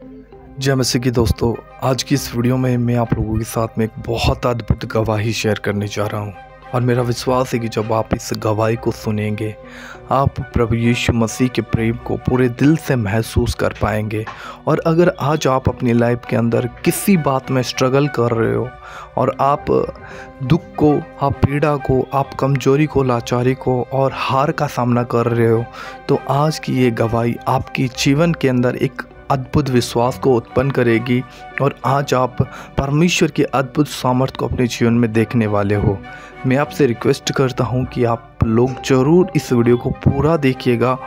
जय मसीह की दोस्तों, आज की इस वीडियो में मैं आप लोगों के साथ में एक बहुत अद्भुत गवाही शेयर करने जा रहा हूं और मेरा विश्वास है कि जब आप इस गवाही को सुनेंगे आप प्रभु यीशु मसीह के प्रेम को पूरे दिल से महसूस कर पाएंगे। और अगर आज आप अपनी लाइफ के अंदर किसी बात में स्ट्रगल कर रहे हो और आप दुख को, आप पीड़ा को, आप कमजोरी को, लाचारी को और हार का सामना कर रहे हो, तो आज की ये गवाही आपकी जीवन के अंदर एक अद्भुत विश्वास को उत्पन्न करेगी और आज आप परमेश्वर की अद्भुत सामर्थ्य को अपने जीवन में देखने वाले हो। मैं आपसे रिक्वेस्ट करता हूं कि आप लोग ज़रूर इस वीडियो को पूरा देखिएगा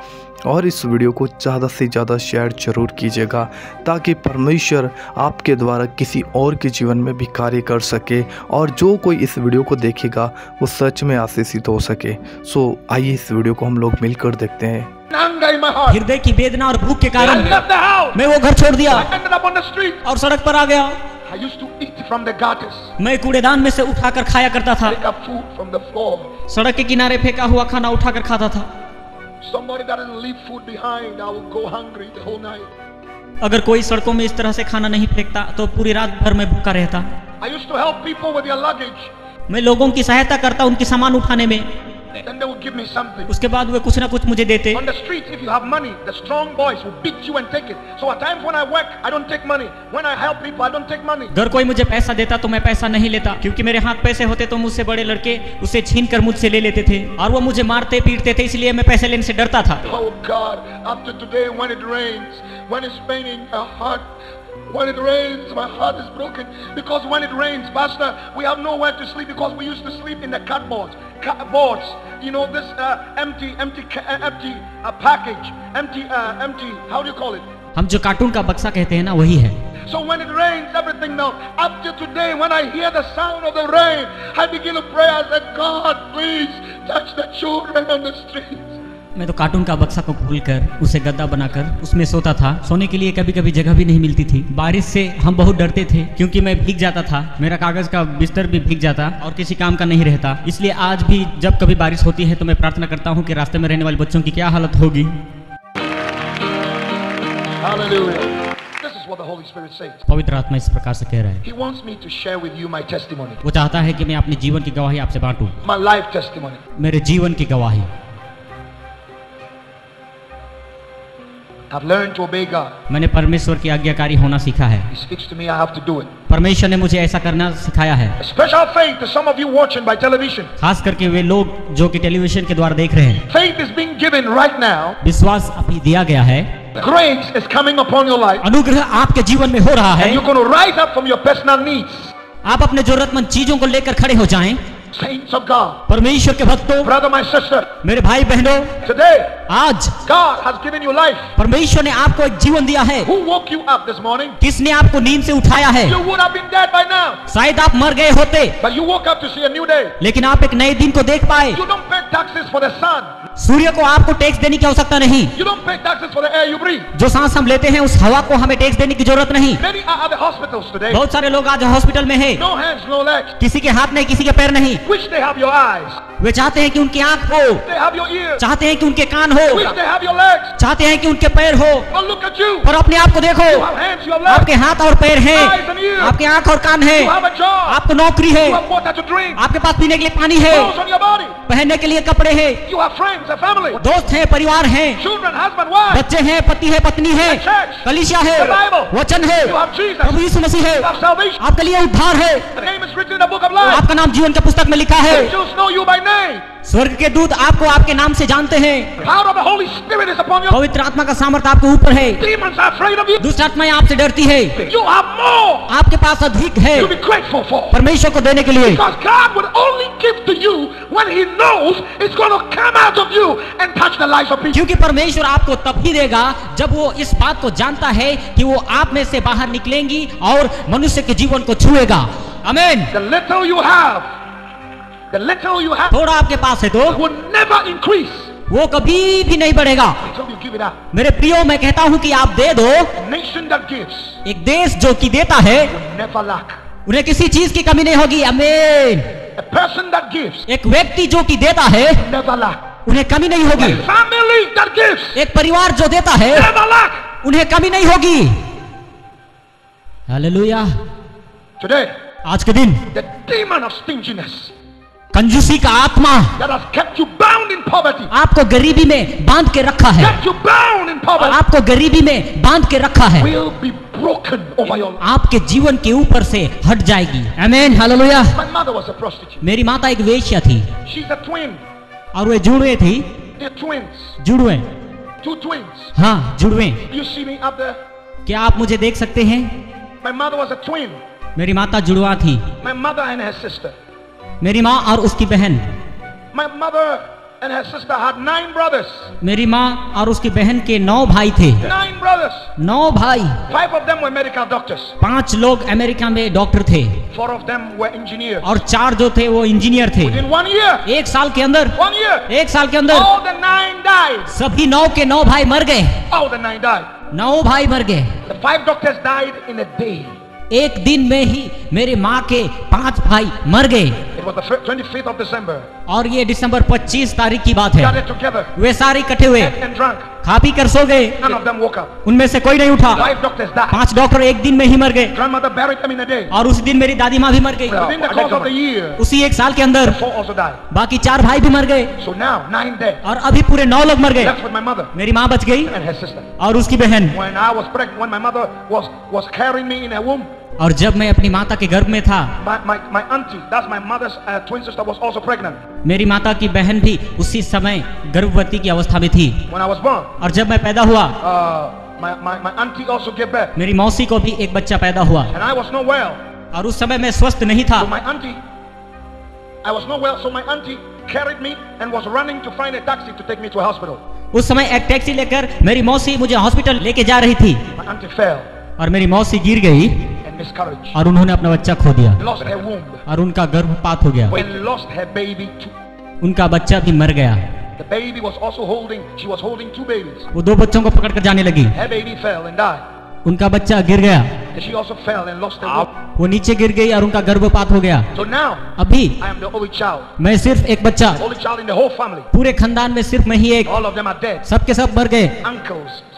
और इस वीडियो को ज़्यादा से ज़्यादा शेयर ज़रूर कीजिएगा ताकि परमेश्वर आपके द्वारा किसी और के जीवन में भी कार्य कर सके और जो कोई इस वीडियो को देखेगा वो सच में आशीषित हो सके। सो आइए इस वीडियो को हम लोग मिलकर देखते हैं। हृदय की वेदना और भूख के कारण मैं वो घर छोड़ दिया और सड़क पर आ गया। मैं कूड़ेदान में से उठाकर खाया करता था। सड़क के किनारे फेंका हुआ खाना उठाकर खाता था। अगर कोई सड़कों में इस तरह से खाना नहीं फेंकता तो पूरी रात भर में भूखा रहता। मैं लोगों की सहायता करता उनके सामान उठाने में। Then they will give me something. उसके बाद वे कुछ ना कुछ मुझे देते। On the street, if you have money, the strong boys will beat you and take it. So at times when I work, I don't take money. When I help people, I don't take money. अगर कोई मुझे पैसा देता तो मैं पैसा नहीं लेता, क्योंकि मेरे हाथ पैसे होते तो मुझसे बड़े लड़के उसे छीनकर मुझसे ले लेते थे और वो मुझे मारते पीटते थे, इसलिए मैं पैसे लेने से डरता था। Oh God, after today, when it rains, when it's raining, our heart. When it rains, my heart is broken because when it rains, Pastor, we have nowhere to sleep because we used to sleep in the cardboards. You know this empty package, empty. How do you call it? हम जो cartoon का बक्सा कहते हैं ना, वही है। So when it rains, everything melts. Up to today, when I hear the sound of the rain, I begin to pray. I said, God, please touch the children on the streets. मैं तो cartoon का बक्सा को खोलकर उसे गद्दा बनाकर उसमें सोता था। सोने के लिए कभी कभी जगह भी नहीं मिलती थी। बारिश से हम बहुत डरते थे क्योंकि मैं भीग जाता था, मेरा कागज का बिस्तर भी भीग जाता और किसी काम का नहीं रहता। इसलिए आज भी जब कभी बारिश होती है तो मैं प्रार्थना करता हूँ कि रास्ते में रहने वाले बच्चों की क्या हालत होगी। पवित्र आत्मा इस प्रकार से कह रहा है। He wants me to share with you my testimony. वो चाहता है कि मैं अपने जीवन की गवाही आपसे बांटूं। My life testimony. मेरे जीवन की गवाही। I've learned to obey God. मैंने परमेश्वर की आज्ञाकारी होना सीखा है। He speaks to me, I have to do it. परमेश्वर ने मुझे ऐसा करना सिखाया है। A special faith to some of you watching by television. खास करके वे लोग जो कि टेलीविजन के द्वारा देख रहे हैं। Faith is being given right now. विश्वास अभी दिया गया है। Grace is coming upon your life. अनुग्रह आपके जीवन में हो रहा है। And you're going to rise up from your personal needs. आप अपने जरूरतमंद चीजों को लेकर खड़े हो जाएं। Saints of God. परमेश्वर के भक्तों, brother, my sister, मेरे भाई बहनों, today, आज God has given you life. परमेश्वर ने आपको एक जीवन दिया है। Who woke you up this morning? किसने आपको नींद से उठाया है? You would have been dead by now. शायद आप मर गए होते, but you woke up to see a new day. लेकिन आप एक नए दिन को देख पाए। You don't pay taxes for the sun. सूर्य को आपको टैक्स देने की आवश्यकता नहीं। You don't pay taxes for the air you breathe. जो सांस हम लेते हैं उस हवा को हमें टैक्स देने की जरूरत नहीं। Many are at the hospitals today. बहुत सारे लोग आज हॉस्पिटल में हैं। No hands, no legs. किसी के हाथ नहीं, किसी के पैर नहीं। Wish they have your eyes. वे चाहते हैं कि उनकी आंख हो, they have your ears. चाहते हैं कि उनके कान हो, Wish they have your legs. चाहते हैं कि उनके पैर हो। But look at you. पर अपने आप को देखो, You have hands, you have legs. आपके हाथ और पैर हैं, Eyes and ears. आपके आंख और कान हैं, You have a job. आपको नौकरी है, You have water to drink. आपके पास पीने के लिए पानी है, Clothes on your body. पहनने के लिए कपड़े हैं, You have friends, a family. दोस्त हैं, परिवार हैं, Children, husband, wife. बच्चे हैं, पति है, पत्नी है, The church. कलीसिया है, The Bible. वचन है, You have Jesus. प्रभु यीशु मसीह है, You have salvation. आपके लिए उद्धार है, The name is written in the book of life. आपका नाम जीवन की पुस्तक में लिखा है। Angels know you by name. स्वर्ग के दूत आपको आपके नाम से जानते हैं। Power of the Holy Spirit is upon you. पवित्र आत्मा का सामर्थ आपके ऊपर है। Demons are afraid of you. दुष्ट आत्माएं आपसे डरती है। You have more आपके पास अधिक है to be grateful for. परमेश्वर को देने के लिए। Because God will only give to you when He knows it's going to come out of you and touch the lives of people. क्योंकि परमेश्वर आपको तब ही देगा जब वो इस बात को जानता है कि वो आप में से बाहर निकलेंगी और मनुष्य के जीवन को छुएगा। आमीन। The little you have, थोड़ा आपके पास है तो will never increase वो कभी भी नहीं बढ़ेगा until you give it out. मेरे प्रियो, मैं कहता हूँ कि आप दे दो। A nation that gives एक देश जो कि देता है will never lack. उन्हें किसी चीज की कमी नहीं होगी। आमीन। A person that gives एक व्यक्ति जो कि देता है will never lack. उन्हें कमी नहीं होगी। A family that gives एक परिवार जो देता है never lack. उन्हें कमी नहीं होगी। हालेलुया। Today, आज के दिन the demon of stinginess कंजूसी का आत्मा that has kept you bound in poverty, आपको गरीबी में बांध के रखा है, kept you bound in poverty, आपको गरीबी में बांध के रखा है, will be broken over your life. आपके जीवन के ऊपर से हट जाएगी। आमीन, hallelujah. My mother was a prostitute. मेरी माता एक वेश्या थी She's a twin. और वे जुड़वे थी। They're twins. जुड़वे, Two twins. हाँ जुड़वे। You see me up there? क्या आप मुझे देख सकते हैं? My mother was a twin. मेरी माता जुड़वा थी। My mother and her sister. मेरी माँ और उसकी बहन। My mother and her sister had 9 brothers. मेरी माँ और उसकी बहन के 9 भाई थे। 9 brothers. 9 भाई। 5 of them were medical doctors. 5 लोग अमेरिका में डॉक्टर थे 4 of them were engineers. और 4 जो थे वो इंजीनियर थे। Within 1 year. 1 साल के अंदर, 1 year. 1 साल के अंदर All the 9 died. सभी 9 के 9 भाई मर गए। All the 9 died. 9 भाई मर गए। The 5 doctors died in a day. एक दिन में ही मेरे माँ के 5 भाई मर गए। It was the 25th of December. और ये दिसंबर 25 तारीख की बात है। Gathered together. वे सारे इकट्ठे हुए, Ate and drank. खा पी कर सो गए। None of them woke up. उनमें से कोई नहीं उठा। 5 doctors died. 5 डॉक्टर एक दिन में ही मर गए। Grandmother buried them in a day. और उसी दिन मेरी दादी माँ भी मर गई। Within the course of the year, उसी 1 साल के अंदर 4 also died. बाकी 4 भाई भी मर गए। So now 9 dead. और अभी पूरे 9 लोग मर गए। Left with my mother मेरी माँ बच गई and her sister. और उसकी बहन। When I was pregnant, when my mother was carrying me in her womb, और जब मैं अपनी माता के गर्भ में था, my auntie, that's my mother's twin sister, was also pregnant. मेरी माता की बहन भी उसी समय गर्भवती की अवस्था में थी। When I was born, और जब मैं पैदा हुआ, my auntie also gave birth. मेरी मौसी को भी एक बच्चा पैदा हुआ। And I was not well. और उस समय मैं स्वस्थ नहीं था। So my auntie, I was not well, so my auntie carried me and was running to find a taxi to take me to a hospital. उस समय एक टैक्सी लेकर मेरी मौसी मुझे हॉस्पिटल लेके जा रही थी। My auntie fell और मेरी मौसी गिर गई and miscarriage. और उन्होंने अपना बच्चा खो दिया Lost her womb. और उनका गर्भपात हो गया। And lost her baby too. उनका बच्चा भी मर गया। The baby was also she was holding 2 babies. वो 2 बच्चों को पकड़ कर जाने लगी। Her baby fell and died. उनका बच्चा गिर गया, And she also fell and lost her womb. वो नीचे गिर गई और उनका गर्भपात हो गया। So now, अभी I am the only child. मैं सिर्फ एक बच्चा, Only child in the whole family. पूरे खानदान में सिर्फ मैं ही एक। All of them are dead. सब के सब मर गए।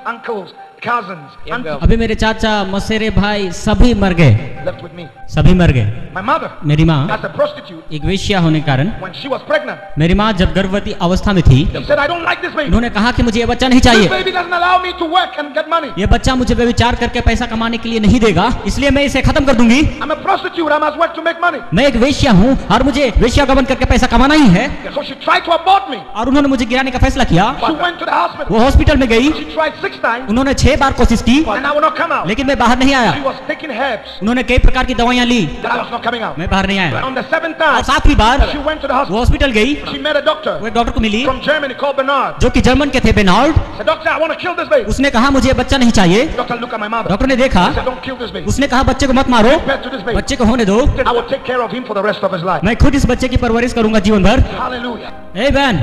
Uncles, cousins, aunties अभी मेरे चाचा, मसेरे भाई सभी मर गए। left with me. सभी मर गए। My mother, मेरी माँ as a prostitute, एक वेश्या होने के कारण, when she was pregnant, मेरी माँ जब गर्भवती अवस्था में थी, she said, I don't like this baby. उन्होंने कहा कि मुझे ये बच्चा नहीं This चाहिए। baby doesn't allow me to work and get money. ये बच्चा मुझे व्यभिचार करके पैसा कमाने के लिए नहीं देगा, इसलिए मैं इसे खत्म कर दूंगी। I'm a prostitute. I must work to make money. मैं एक वेश्या हूँ और मुझे वेश्या गमन करके पैसा कमाना ही है। So she tried to abort me. और उन्होंने मुझे गिराने का फैसला किया। She went to the hospital. वो हॉस्पिटल में गई। She tried 6 times, उन्होंने 6 बार कोशिश की and I would not come out. लेकिन मैं बाहर नहीं आया। She was taking herbs, उन्होंने कई प्रकार की दवाइयाँ ली, but I was not coming out. मैं बाहर नहीं आया। On the 7th और time, 7वीं बार she went to the वो hospital. हॉस्पिटल गई। She met a doctor वो एक डॉक्टर को मिली from Germany called Bernard. जो कि जर्मन के थे, Bernard. Said, Doctor, I want to kill this baby. उसने कहा मुझे ये बच्चा नहीं चाहिए। Doctor looked at my mother. Doctor ने देखा, Said, don't kill this baby. उसने कहा बच्चे को मत मारो, Give birth to this baby. बच्चे को होने दो, I will take care of him for the rest of his life. मैं खुद इस बच्चे की परवरिश करूंगा जीवन भर। Hallelujah. ए बहन,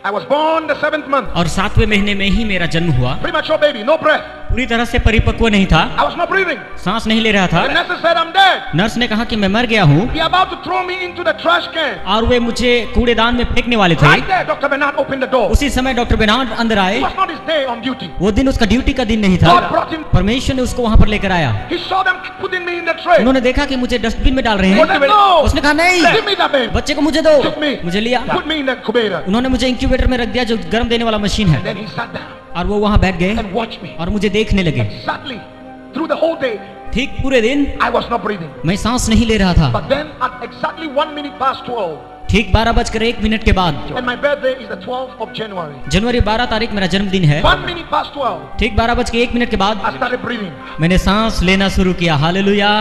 I was born the 7th month. और 7वें महीने में ही मेरा जन्म हुआ। Premature baby, no breath. पूरी तरह से परिपक्व नहीं था, I was not breathing. सांस नहीं ले रहा था। The nurse said, I'm dead. Nurse ने कहा कि मैं मर गया हूँ They're about to throw me into the trash can. और वे मुझे कूड़ेदान में फेंकने वाले थे। Right there, Dr. Bernard opened the door. उसी समय डॉक्टर बेनार्ड अंदर आए। It was not his day on duty. वो दिन उसका ड्यूटी का दिन नहीं था। God brought him. परमेश्वर ने उसको वहाँ पर लेकर आया। He saw them putting me in the tray. उन्होंने देखा कि मुझे डस्टबिन में डाल रहे He हैं। said, no. उसने कहा नहीं, Give me that baby. बच्चे को मुझे दो। Took me. मुझे लिया, Put me in the incubator. उन्होंने मुझे इंक्यूबेटर में रख दिया जो गर्म देने वाला मशीन है। Then he sat down और वो वहाँ बैठ गए and watched me. और मुझे देखने लगे। Sadly, through the whole day, ठीक पूरे दिन I was not breathing. मैं सांस नहीं ले रहा था। But then at exactly 1 minute past 12, ठीक 12:01 के बाद, and my birthday is the 12th of January. जनवरी 12 तारीख मेरा जन्मदिन है। 1 minute past 12, ठीक 12:01 के बाद I started breathing. मैंने सांस लेना शुरू किया। Hallelujah,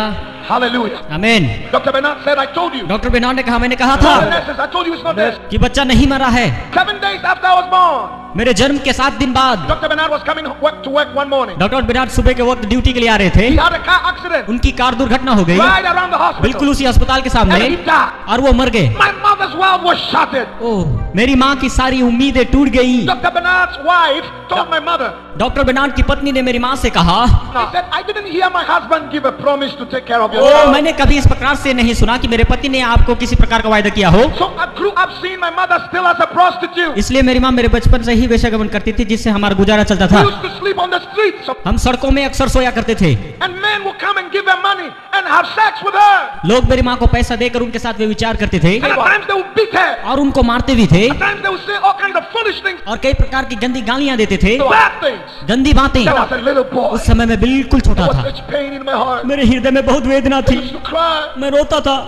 Hallelujah. आमीन। Dr. Bernard said, I told you. Doctor Bernard ने कहा, मैंने कहा The था nurses, I told you it's not dead. कि बच्चा नहीं मरा है। 7 days after I was born, मेरे जन्म के 7 दिन बाद Dr. Bernard was coming to work one morning. Doctor Bernard सुबह के वक्त ड्यूटी के लिए आ रहे थे। He had a car accident उनकी कार दुर्घटना हो गई right around the hospital. बिल्कुल उसी अस्पताल के सामने, And he died. और वो मर गए। My mother's world was shattered. ओह, मेरी माँ की सारी उम्मीदें टूट गई। Dr. Bernard's wife told my mother, doctor Bernard की पत्नी ने मेरी माँ से कहा, he said, I didn't hear my husband give a promise to take care of your oh, child. मैंने कभी इस प्रकार से नहीं सुना कि मेरे पति ने आपको किसी प्रकार का वायदा किया हो। So I grew up seeing my mother still as a prostitute. इसलिए मेरी माँ मेरे बचपन से ही वेश्यागमन करती थी, जिससे हमारा गुजारा चलता We था। used to sleep on the streets. हम सड़कों में अक्सर सोया करते थे And men will come and give her money and have sex with her. लोग मेरी माँ को पैसा देकर उनके साथ वे विचार करते थे And at times they will beat her. और उनको मारते भी थे At times they will say all kinds of foolish things. और कई प्रकार की गंदी गालियां देते थे Bad things. गंदी बातें Then I was a little boy. उस समय मैं बिल्कुल छोटा There was था such pain in my heart. मेरे हृदय में बहुत वेदना I थी used to cry. मैं रोता था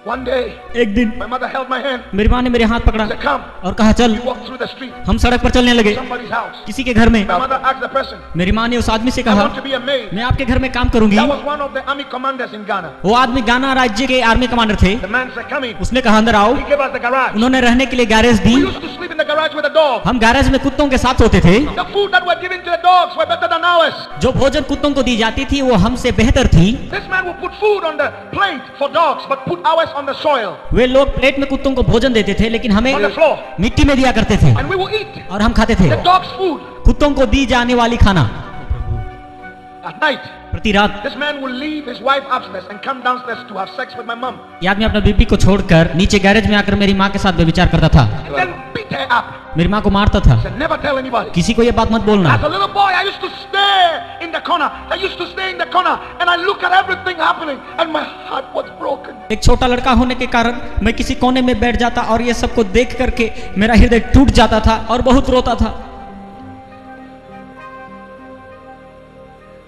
One day, एक दिन my mother held my hand. मेरी माँ ने मेरे हाथ पकड़ा Said, "Come." और कहा चल We walked through the street. हम सड़क पर चलने लगे Somebody's house. किसी के घर में My mother asked the person, मेरी माँ ने उस आदमी से "I कहा want to be a maid." मैं आपके घर में काम करूंगी That was one of the army commanders in Ghana. वो आदमी गाना राज्य के आर्मी कमांडर थे The man said, "Come in." उसने कहा अंदर आओ He gave us the garage. उन्होंने रहने के लिए garage the We used to sleep in the garage with the dog. हम गैरेज में कुत्तों के साथ होते थे The food that were given to the dogs were better than ours. जो भोजन कुत्तों को दी जाती थी वो हमसे बेहतर थी This man would put food on the plate for dogs, but put ours on the soil. वे लोग प्लेट में कुत्तों को भोजन देते थे लेकिन हमें On the floor. मिट्टी में दिया करते थे And we will eat और हम खाते थे the dog's food कुत्तों को दी जाने वाली खाना at night. प्रति रात This man will leave his wife upstairs and come downstairs to have sex with my mom. ये आदमी अपना बीबी को छोड़कर नीचे गैरेज में आकर मेरी माँ के साथ व्यभिचार करता था And then beat her up. मेरी माँ को मारता था Said, never tell anybody. किसी को ये बात मत बोलना As a little boy, I used to stare in the corner. I used to stay in the corner and I look at everything happening and my heart was broken. एक छोटा लड़का होने के कारण मैं किसी कोने में बैठ जाता और ये सबको देख करके मेरा हृदय टूट जाता था और बहुत रोता था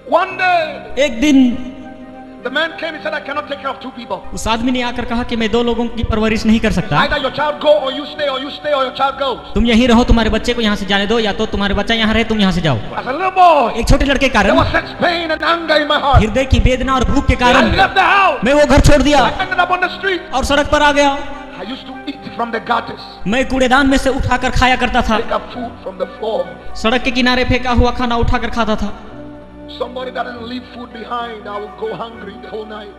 One day, एक दिन the man came and said, I cannot take care of two people. उस आदमी ने आकर कहा कि मैं दो लोगों की परवरिश नहीं कर सकता Either your child go or you stay or you stay or your child goes. तुम यहीं रहो तुम्हारे बच्चे को यहाँ से जाने दो या तो तुम्हारे बच्चा यहाँ रहे तुम यहाँ से जाओ As a little boy, एक छोटे लड़के के there कारण was such pain and anger in my heart. हृदय की वेदना और भूख के I कारण left the house. मैं वो घर छोड़ दिया I ended up on the street. और सड़क पर आ गया I used to eat from the gutters. मैं कूड़ेदान में से उठाकर खाया करता था Pick up food from the floor. सड़क के किनारे फेंका हुआ खाना उठाकर खाता था Somebody that doesn't leave food behind, I will go hungry the whole night.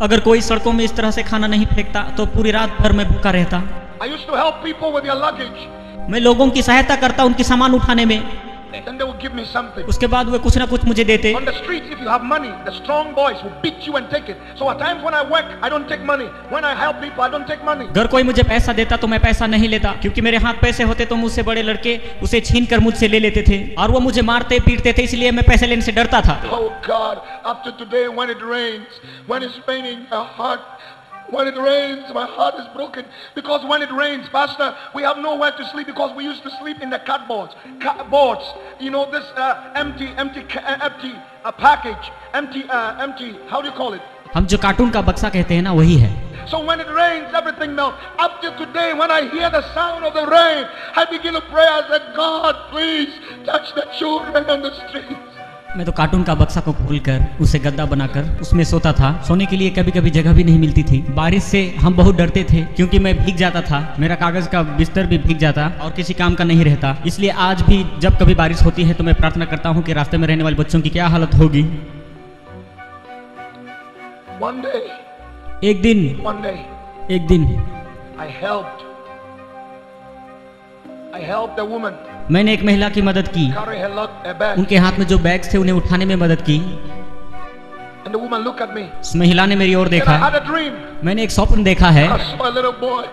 अगर कोई सड़कों में इस तरह से खाना नहीं फेंकता तो पूरी रात भर मैं भूखा रहता I used to help people with their luggage. मैं लोगों की सहायता करता उनकी सामान उठाने में Then they will give me something. उसके बाद वे कुछ ना कुछ मुझे देते On the street, if you have money, the strong boys will beat you and take it. So at times when I work, I don't take money. When I help people, I don't take money. अगर कोई मुझे पैसा देता तो मैं पैसा नहीं लेता क्योंकि मेरे हाथ पैसे होते तो मुझसे बड़े लड़के उसे छीन कर मुझसे ले लेते थे और वो मुझे मारते पीटते थे इसलिए मैं पैसे लेने से डरता था Oh God, after today when it rains, when it's raining, my heart, when it rains, my heart is broken. Because when it rains, Pastor, we have nowhere to sleep because we used to sleep in the cupboards. Cupboards, you know, this empty package, empty, how do you call it? हम जो cartoon का बक्सा कहते हैं ना वही है So when it rains, everything melts. Up to today, when I hear the sound of the rain, I begin to pray. I said, God, please touch the children on the streets. मैं तो cartoon का बक्सा को खोलकर उसे गद्दा बनाकर उसमें सोता था सोने के लिए कभी कभी जगह भी नहीं मिलती थी बारिश से हम बहुत डरते थे क्योंकि मैं भीग जाता था मेरा कागज का बिस्तर भी भीग जाता और किसी काम का नहीं रहता इसलिए आज भी जब कभी बारिश होती है तो मैं प्रार्थना करता हूँ कि रास्ते में रहने वाले बच्चों की क्या हालत होगी One day, एक दिन I helped the woman मैंने एक महिला की मदद की carry her bag. उनके हाथ में जो बैग्स थे उन्हें उठाने में मदद की And the woman looked at me. उस महिला ने मेरी ओर Said, I देखा had a dream. मैंने एक स्वप्न देखा है I saw a little boy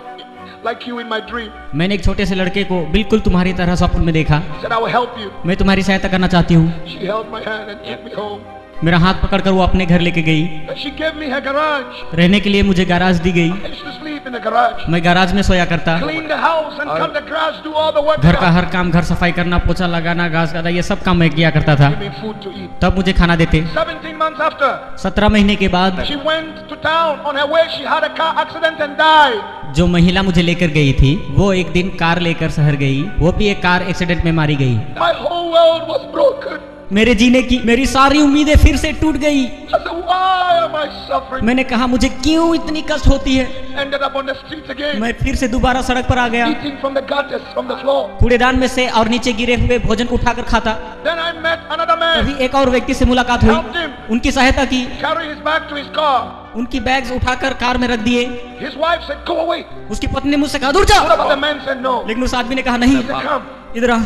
like you in my dream. मैंने एक छोटे से लड़के को बिल्कुल तुम्हारी तरह स्वप्न में देखा He said, I will help you. मैं तुम्हारी सहायता करना चाहती हूँ She held my hand and took me home. मेरा हाथ पकड़कर वो अपने घर लेके गई And she gave me her garage. रहने के लिए मुझे गैराज दी गई I used to sleep in the garage. मैं गैराज में सोया करता Clean the house and cut the grass, do all the work. घर का हर काम घर सफाई करना पोछा लगाना घास काटना ये सब काम मैं किया करता था Give me food to eat. तब मुझे खाना देते 17 months after, 17 महीने के बाद she went to town. On her way, she had a car accident and died. जो महिला मुझे लेकर गई थी वो एक दिन कार लेकर शहर गई वो भी एक कार एक्सीडेंट में मारी गई My whole world was broken. मेरे जीने की मेरी सारी उम्मीदें फिर से टूट गई I said, why am I suffering? मैंने कहा मुझे क्यों इतनी कष्ट होती है Ended up on the streets again. मैं फिर से दोबारा सड़क पर आ गया Eating from the gutters, from the floor. कूड़ेदान में से और नीचे गिरे हुए भोजन उठाकर खाता Then I met another man. तभी एक और व्यक्ति से मुलाकात Helped हुई him उनकी सहायता की carry his bag to his car. उनकी बैग्स उठाकर कार में रख दिए His wife said, go away. उसकी पत्नी ने मुझसे कहा दूर जा What about the man said no? लेकिन उस आदमी ने कहा नहीं He said, come, इधर आ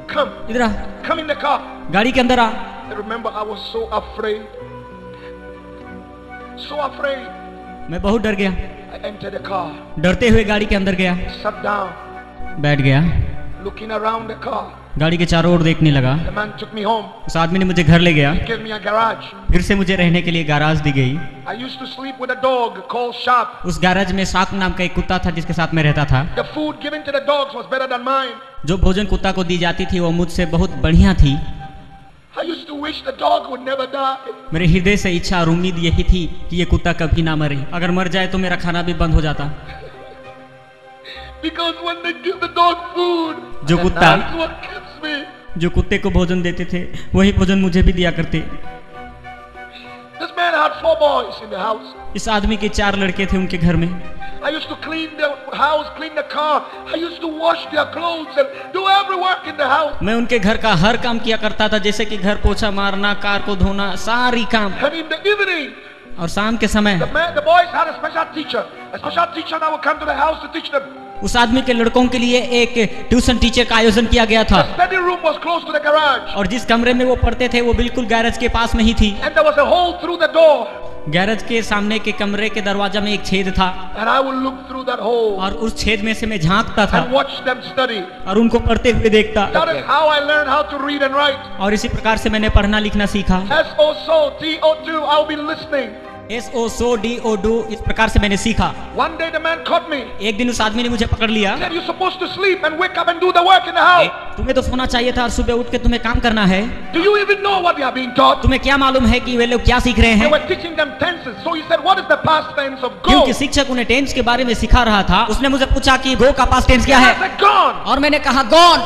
come, इधर आ come in the car. गाड़ी के अंदर आ I remember I was so afraid. So afraid. मैं बहुत डर गया I entered the car, डरते हुए गाड़ी के अंदर गया sat down, बैठ गया looking around the car. गाड़ी के चारों ओर देखने लगा। The man took me home, उस आदमी ने मुझे घर ले गया। gave me a garage. फिर से मुझे रहने के लिए गैराज दी गई। I used to sleep with a dog called Sharp. उस गैराज में शार्क नाम का एक कुत्ता था जिसके साथ मैं रहता था। The food given to the dogs was better than mine. जो भोजन कुत्ता को दी जाती थी वो मुझसे बहुत बढ़िया थी। I used to wish the dog would never die. मेरे हृदय से इच्छा और उम्मीद यही थी कि ये कुत्ता कभी ना मरे। अगर मर जाए तो मेरा खाना भी बंद हो जाता। Because when they give the dog food, जो कुत्ता that's what keeps me. जो कुत्ते को भोजन देते थे वही भोजन मुझे भी दिया करते। This man had 4 boys in the house. इस आदमी के 4 लड़के थे उनके घर में। I used to clean the house, clean the car. I used to wash their clothes and do every work in the house. मैं उनके घर का हर काम किया करता था, जैसे कि घर पोछा मारना, कार को धोना, सारी काम। And in the evening, और शाम के समय the boys had a special teacher. A special teacher that would come to the house to teach them. उस आदमी के लड़कों के लिए एक ट्यूशन टीचर का आयोजन किया गया था। The study room was close to the garage. और जिस कमरे में वो पढ़ते थे वो बिल्कुल गैरेज के पास में ही थी। And there was a hole through the door. Garage के सामने के कमरे के दरवाजा में एक छेद था। And I would look through that hole और उस छेद में से मैं झांकता था and watch them study. और उनको पढ़ते हुए देखता। That is how I learned how to read and write. और इसी प्रकार से मैंने पढ़ना लिखना सीखा। S-O-S-O-D-O-2, I'll be listening. SOSODO इस प्रकार से मैंने सीखा। One day the man caught me. एक दिन उस आदमी ने मुझे पकड़ लिया। He said, you're supposed to sleep and wake up and do the work in the house. तुम्हें तो सोना चाहिए था और सुबह उठ के तुम्हें काम करना है। Do you even know what they are being taught? तुम्हें क्या मालूम है कि वे लोग क्या सीख रहे They हैं? were teaching them tenses. So he said, what is the past tense of go? क्योंकि शिक्षक उन्हें टेंस के बारे में सिखा रहा था। उसने मुझे पूछा कि गो का पास्ट टेंस क्या I है, said, gone. और मैंने कहा gone.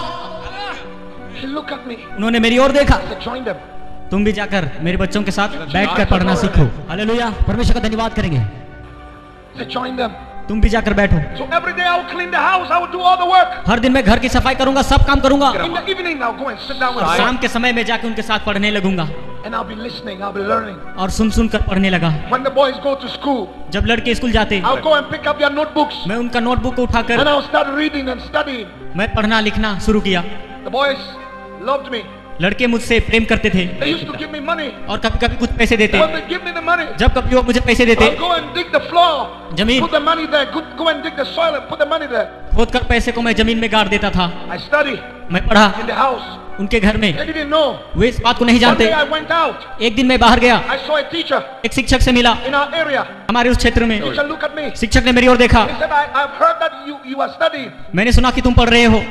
He looked at me. उन्होंने मेरी ओर देखा। I said, join them. तुम भी जाकर मेरे बच्चों के साथ बैठकर पढ़ना सीखो। हालेलुया, परमेश्वर का धन्यवाद करेंगे। I said, join them. तुम भी जाकर बैठो। So every day I would clean the house. I would do all the work. हर दिन मैं घर की सफाई करूंगा, सब काम करूंगा। In the evening I'll go and sit down with और them. शाम के समय में जाकर उनके साथ पढ़ने लगूंगा। And I'll be listening. I'll be learning. और सुन सुन कर पढ़ने लगा। When the boys go to school, जब लड़के स्कूल जाते I'll go and pick up their notebooks. मैं उनका नोटबुक उठाकर And I'll start reading and studying. मैं पढ़ना लिखना शुरू किया। The boys loved me. लड़के मुझसे प्रेम करते थे They used to give me money. और कभी कभी कुछ पैसे देते। When they give me the money, जब कभी वो मुझे पैसे देते, I'll go and dig the floor. जमीन Put the money there. Go and dig the soil and put the money there. खोद कर पैसे को मैं जमीन में गाड़ देता था। I study मैं पढ़ा in the house. उनके घर में। They didn't know. वे इस बात को नहीं One जानते। day I went out. एक दिन मैं बाहर गया, I saw a teacher एक शिक्षक से मिला in our area. हमारे उस क्षेत्र में। Teacher looked at me. शिक्षक ने मेरी ओर देखा। He said, I've heard that you are studying. मैंने सुना कि तुम पढ़ रहे हो।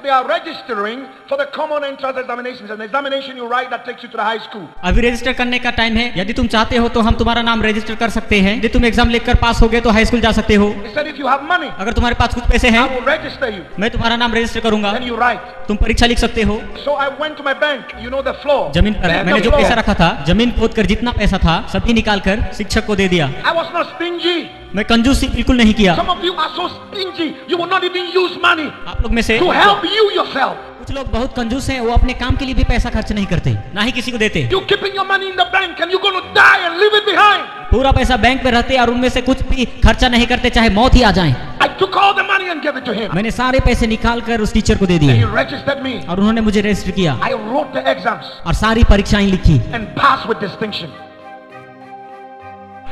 They are registering for the common entrance examinations, an examination you write that takes you to the high school. अभी रजिस्टर करने का टाइम है, यदि तुम चाहते हो तो हम तुम्हारा नाम रजिस्टर कर सकते हैं। यदि तुम एग्जाम लिखकर पास हो गए तो हाई स्कूल जा सकते हो। He said, if you have money, अगर तुम्हारे पास कुछ पैसे I हैं will register you. मैं तुम्हारा नाम रजिस्टर करूंगा, Then you write. तुम परीक्षा लिख सकते हो। So I went to my bank. You know the floor. जमीन पर The मैंने जो floor. पैसा रखा था, जमीन खोद कर जितना पैसा था सभी निकाल कर शिक्षक को दे दिया। I was not stingy. मैं कंजूसी बिल्कुल नहीं किया। Some of you are so stingy. You will not even use money आप लोग में से to help you yourself. कुछ लोग बहुत कंजूस हैं, वो अपने काम के लिए भी पैसा खर्च नहीं करते, ना ही किसी को देते। You're keeping your money in the bank and you're going to die and leave it behind. पूरा पैसा बैंक में रहते और उनमें से कुछ भी खर्चा नहीं करते, चाहे मौत ही आ जाए। I took all the money and gave it to him. मैंने सारे पैसे निकाल कर उस टीचर को दे He दिए registered me. और उन्होंने मुझे रजिस्टर किया I wrote the exams और सारी परीक्षाएं लिखी। and passed with distinction.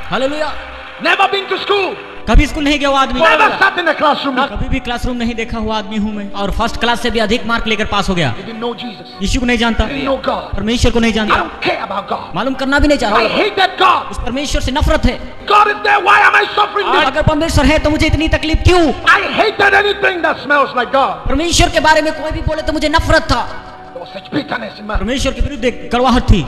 Hallelujah. Never been to school. कभी स्कूल नहीं गया वो आदमी, Never sat in a classroom. कभी भी क्लासरूम नहीं देखा हुआ आदमी हूँ मैं, और फर्स्ट क्लास से भी अधिक मार्क लेकर पास हो गया। He didn't know Jesus. यीशु को नहीं जानता, He didn't know God. परमेश्वर को नहीं I जानता, don't care about God. मालूम करना भी नहीं I चाहता। hated God. उस परमेश्वर से नफरत है। God is there. Why am I suffering this? अगर परमेश्वर है तो मुझे इतनी तकलीफ क्यों? I hated anything that smells like God. परमेश्वर के बारे में कोई भी बोले तो मुझे नफरत था। There was such bitterness in my. परमेश्वर के विरुद्ध एक कड़वाहट थी।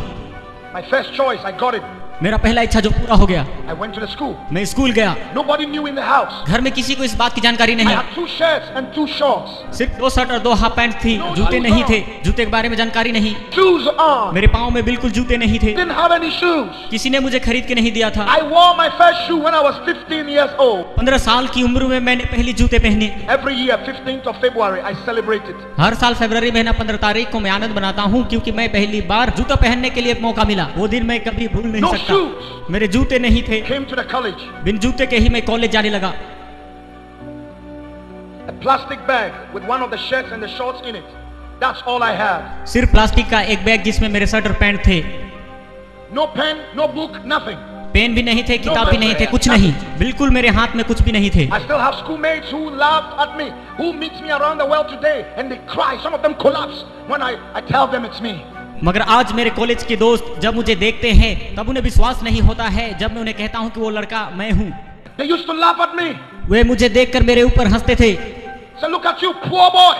My first choice, I got it. मेरा पहला इच्छा जो पूरा हो गया, I went to the school. मैं स्कूल गया। Nobody knew in the house. घर में किसी को इस बात की जानकारी I नहीं, had 2 shirts and 2 shorts. सिर्फ 2 शर्ट और 2 हाफ पैंट थी। जूते नहीं थे, जूते के बारे में जानकारी नहीं, Shoes on. मेरे पाँव में बिल्कुल जूते नहीं थे, Didn't have any shoes. किसी ने मुझे खरीद के नहीं दिया था। I wore my first shoe when I was 15 years old. 15 साल की उम्र में मैंने पहली जूते पहने। Every year, 15th of February, I celebrated. हर साल फरवरी महीना 15 तारीख को मैं आनंद मनाता हूँ, क्योंकि मैं पहली बार जूता पहनने के लिए एक मौका मिला। वो दिन मैं कभी भूल नहीं No सकता। shoes. मेरे जूते नहीं थे, Came to the college. बिन जूते के ही मैं कॉलेज जाने लगा। A plastic bag with one of the shirts and the shorts in it. That's all I had. सिर्फ प्लास्टिक का एक बैग जिसमें मेरे शर्ट और पैंट थे। No pen, no book, nothing. Pen भी नहीं थे, किताब भी नहीं थे, कुछ नहीं, बिल्कुल मेरे हाथ में कुछ भी नहीं थे। I still have schoolmates who laughed at me, who meets me around the world today, and they cry. Some of them collapse when I tell them it's me. मगर आज मेरे कॉलेज के दोस्त जब मुझे देखते हैं तब उन्हें विश्वास नहीं होता है जब मैं उन्हें कहता हूं कि वो लड़का मैं हूं। They used to laugh at me. वे मुझे देखकर मेरे ऊपर हंसते थे। Say, look at you, poor boy.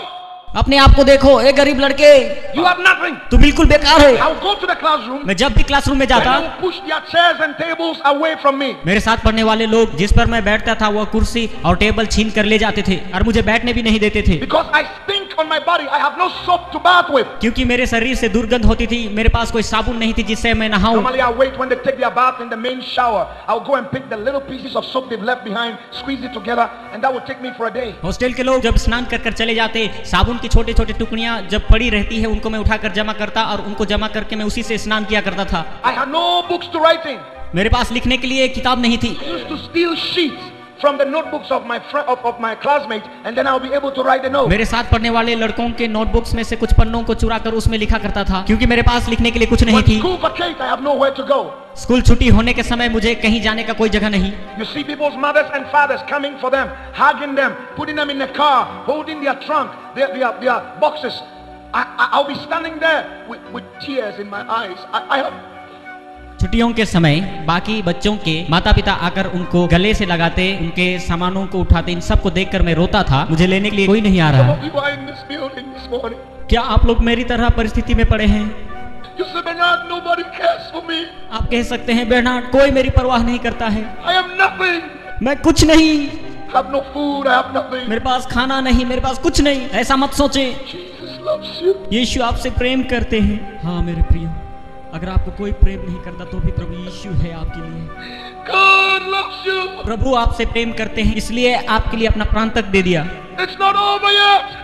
अपने आप को देखो, एक गरीब लड़के, You have nothing. तू बिल्कुल बेकार है। I would go to the classroom. मैं जब भी क्लासरूम में And जाता, they would push their chairs and tables away from me. मेरे साथ पढ़ने वाले लोग जिस पर मैं बैठता था वह कुर्सी और टेबल छीन कर ले जाते थे और मुझे बैठने भी नहीं देते थे। Because I stink on my body. I have no soap to bath with. क्योंकि मेरे शरीर से दुर्गंध होती थी, मेरे पास कोई साबुन नहीं थी जिससे मैं नहाऊं। Normally I wait when they take their bath in the main shower. I'll go and pick the little pieces of soap they've left behind, squeeze it together, and that would take me for a day. Hostel के लोग जब स्नान कर कर चले जाते, साबुन की छोटे छोटे टुकड़ियां जब पड़ी रहती है उनको मैं उठाकर जमा करता और उनको जमा करके मैं उसी से स्नान किया करता था। I had no books to write in. मेरे पास लिखने के लिए किताब नहीं थी। I used to steal sheets from the notebooks of my classmates, and then I'll be able to write the note. मेरे साथ पढ़ने वाले लड़कों के नोटबुक्स में से कुछ पन्नों को चुरा कर उसमें लिखा करता था क्योंकि मेरे पास लिखने के लिए कुछ नहीं When थी। school vacates, I have nowhere to go. School छुट्टी होने के समय मुझे कहीं जाने का कोई जगह नहीं। You see people's mothers and fathers coming for them, hugging them, putting them in the car, holding their trunk, their boxes. I'll be standing there with tears in my eyes. I have छुट्टियों के समय बाकी बच्चों के माता पिता आकर उनको गले से लगाते, उनके सामानों को उठाते, इन सब को देखकर मैं रोता था। मुझे लेने के लिए कोई नहीं आ some रहा। of you are in this building this morning. क्या आप लोग मेरी तरह परिस्थिति में पड़े हैं? You say, Bernard, nobody cares for me. आप कह सकते हैं बेर्नार्ड, कोई मेरी परवाह नहीं करता है, I am nothing. मैं कुछ नहीं, I have no food. I have nothing. मेरे पास खाना नहीं, मेरे पास कुछ नहीं। ऐसा मत सोचे, Jesus loves you. यीशु आपसे प्रेम करते हैं। हाँ मेरे प्रिय, अगर आपको कोई प्रेम नहीं करता तो भी प्रभु यीशु है आपके लिए। God loves you. प्रभु आपसे प्रेम करते हैं, इसलिए आपके लिए अपना प्राण तक दे दिया। It's not over yet.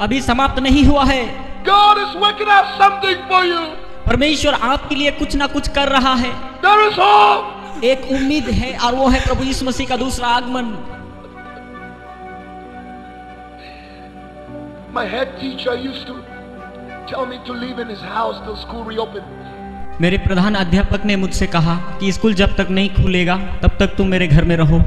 अभी समाप्त नहीं हुआ है। God is working out something for you. परमेश्वर आपके लिए कुछ ना कुछ कर रहा है। There is hope. एक उम्मीद है और वो है प्रभु यीशु मसीह का दूसरा आगमन। My head teacher used to tell me to live in his house till school reopened. मेरे प्रधान अध्यापक ने मुझसे कहा कि स्कूल जब तक नहीं खुलेगा तब तक तुम मेरे घर में रहो।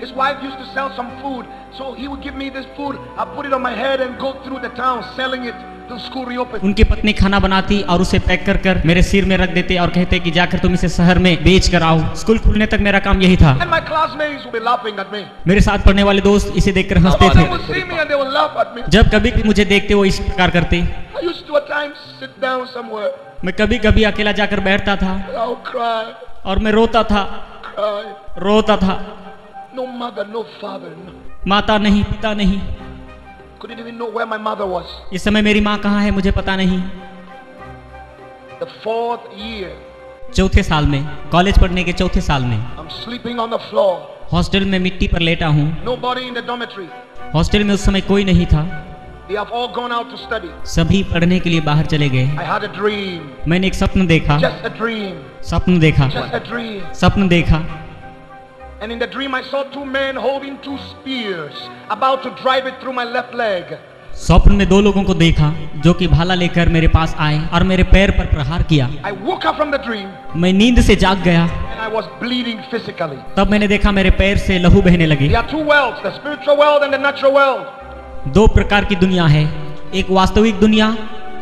His wife used to sell some food, so he would give me this food. I put it on my head and go through the town selling it till school reopened. उनकी पत्नी खाना बनाती और उसे पैक कर कर मेरे सिर में रख देते और कहते कि जाकर तुम इसे शहर में बेच कर आओ। स्कूल खुलने तक मेरा काम यही था। And my classmates would be laughing at me. मेरे साथ पढ़ने वाले दोस्त इसे देखकर हंसते They थे। would see me and they would laugh at me. जब कभी भी मुझे देखते वो इस प्रकार करते। I used to at times sit down somewhere. मैं कभी कभी अकेला जाकर बैठता था And I would cry, और मैं रोता था, cry. रोता था। No mother, no father. No. माता नहीं, पिता नहीं। Couldn't even know where my mother was. इस समय मेरी माँ कहाँ है मुझे पता नहीं। The 4th year, चौथे साल में, कॉलेज पढ़ने के चौथे साल में I'm sleeping on the floor. Hostel में मिट्टी पर लेटा हूँ। Nobody in the dormitory. Hostel में उस समय कोई नहीं था, They have all gone out to study. सभी पढ़ने के लिए बाहर चले गए। I had a dream. मैंने एक सपन देखा, Just a dream. सपन देखा, Just a dream. सपन देखा। And in the dream I saw 2 men holding 2 spears, about to drive it through my left leg. स्वप्न में 2 लोगों को देखा जो कि भाला लेकर मेरे पास आए और मेरे पैर पर प्रहार किया। I woke up from the dream मैं नींद से जाग गया, and I was bleeding physically. तब मैंने देखा मेरे पैर से लहू बहने लगे। There are 2 worlds, the spiritual world and the natural world. 2 प्रकार की दुनिया है, एक वास्तविक दुनिया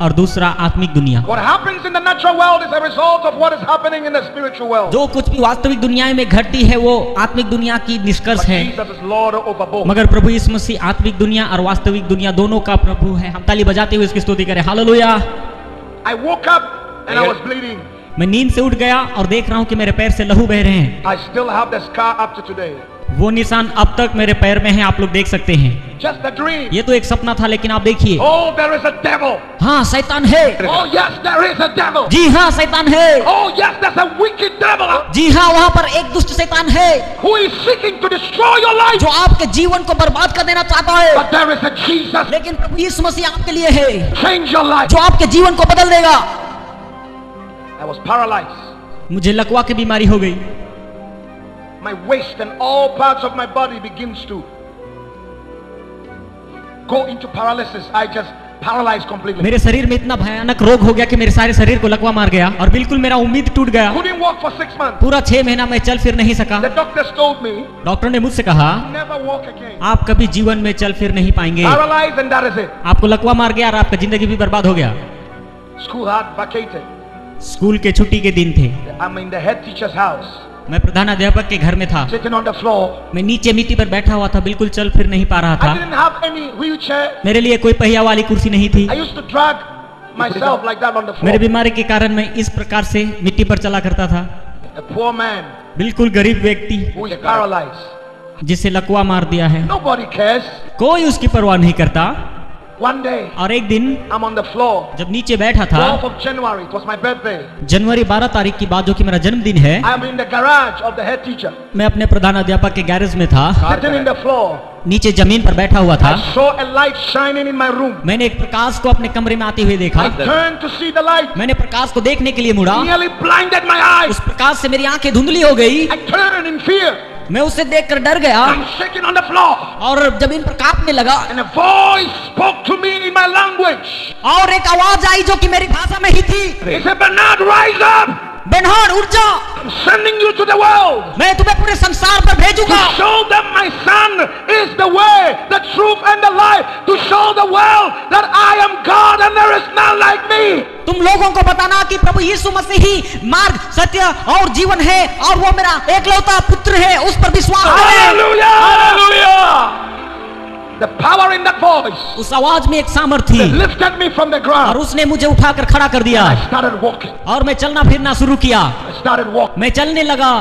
और दूसरा आत्मिक दुनिया। What happens in the natural world is a result of what is happening in the spiritual world. जो कुछ भी वास्तविक दुनिया में घटती है वो आत्मिक दुनिया की निष्कर्ष But है। Jesus is Lord over both. मगर प्रभु यीशु मसीह आत्मिक दुनिया और वास्तविक दुनिया दोनों का प्रभु है। हम ताली बजाते हुए इसकी स्तुति करें, hallelujah. I woke up and I was bleeding. मैं नींद से उठ गया और देख रहा हूँ कि मेरे पैर से लहू बह रहे हैं। I still have the scar up to today. वो निशान अब तक मेरे पैर में है, आप लोग देख सकते हैं। Just a dream. ये तो एक सपना था लेकिन आप देखिए। Oh, there is a devil. हाँ शैतान है। Oh yes, there is a devil. जी हाँ शैतान है। Oh yes, there's a wicked devil जी हाँ वहाँ पर एक दुष्ट शैतान है who is seeking to destroy your life. जो आपके जीवन को बर्बाद कर देना चाहता है। But there is a Jesus. लेकिन प्रभु यीशु मसीह आपके लिए है Change your life. जो आपके जीवन को बदल देगा। I was paralyzed. मुझे लकवा की बीमारी हो गई। My waist and all parts of my body begins to go into paralysis. paralyzed completely. मेरे शरीर में इतना भयानक रोग हो गया कि मेरे सारे शरीर को लकवा मार गया और बिल्कुल मेरा उम्मीद टूट गया। Couldn't walk for 6 months. पूरा 6 महीना मैं चल फिर नहीं सका। The doctors told me, doctor ने मुझसे कहा never walk again. आप कभी जीवन में चल फिर नहीं पाएंगे। Paralyzed and that is it. आपको लकवा मार गया और आपका जिंदगी भी बर्बाद हो गया। School had vacated. स्कूल के छुट्टी के दिन थे। I'm in the head teacher's house. मैं प्रधान अध्यापक के घर में था। Sitting on the floor. मैं नीचे मिट्टी पर बैठा हुआ था, बिल्कुल चल फिर नहीं पा रहा I था। didn't have any wheelchair. मेरे लिए कोई पहिया वाली कुर्सी नहीं थी। I used to drag myself like that on the floor. मेरे बीमारी के कारण मैं इस प्रकार से मिट्टी पर चला करता था। A poor man बिल्कुल गरीब व्यक्ति who is paralyzed. जिसे लकवा मार दिया है, Nobody cares. कोई उसकी परवाह नहीं करता। One day, और एक दिन I'm on the floor. जब नीचे बैठा था, 12th of January, it was my birthday. जनवरी 12 तारीख की बात जो कि मेरा जन्मदिन है, I'm in the garage of the head teacher. मैं अपने प्रधान अध्यापक के गैरेज में था। Sitting in the floor. नीचे जमीन पर बैठा हुआ था। I saw a light shining in my room. मैंने एक प्रकाश को अपने कमरे में आते हुए देखा। I turned to see the light. मैंने प्रकाश को देखने के लिए मुड़ा। Nearly blinded my eyes. उस प्रकाश से मेरी आंखें धुंधली हो गई। I turned in fear. मैं उसे देखकर डर गया I'm shaking on the floor. और जमीन पर कांपने लगा। And a voice spoke to me in my language. और एक आवाज आई जो कि मेरी भाषा में ही थी। He said, Bernard, rise up. बेनहार्ड उठ जा, I'm sending you to the world. मैं तुम्हें पूरे संसार पर To भेजूंगा। show them my son is the way, the truth and the life. To show the world that I am God and there is none like me. तुम लोगों को बताना कि प्रभु यीशु मसीह ही मार्ग, सत्य और जीवन है और वो मेरा एकलौता पुत्र है, उस पर विश्वास करें। Hallelujah! Hallelujah! The power in that voice उस आवाज में एक सामर्थ्य थी lifted me from the और ground. उसने मुझे उठाकर खड़ा कर दिया I started walking. और मैं चलना फिरना शुरू किया। I started walking. मैं चलने लगा।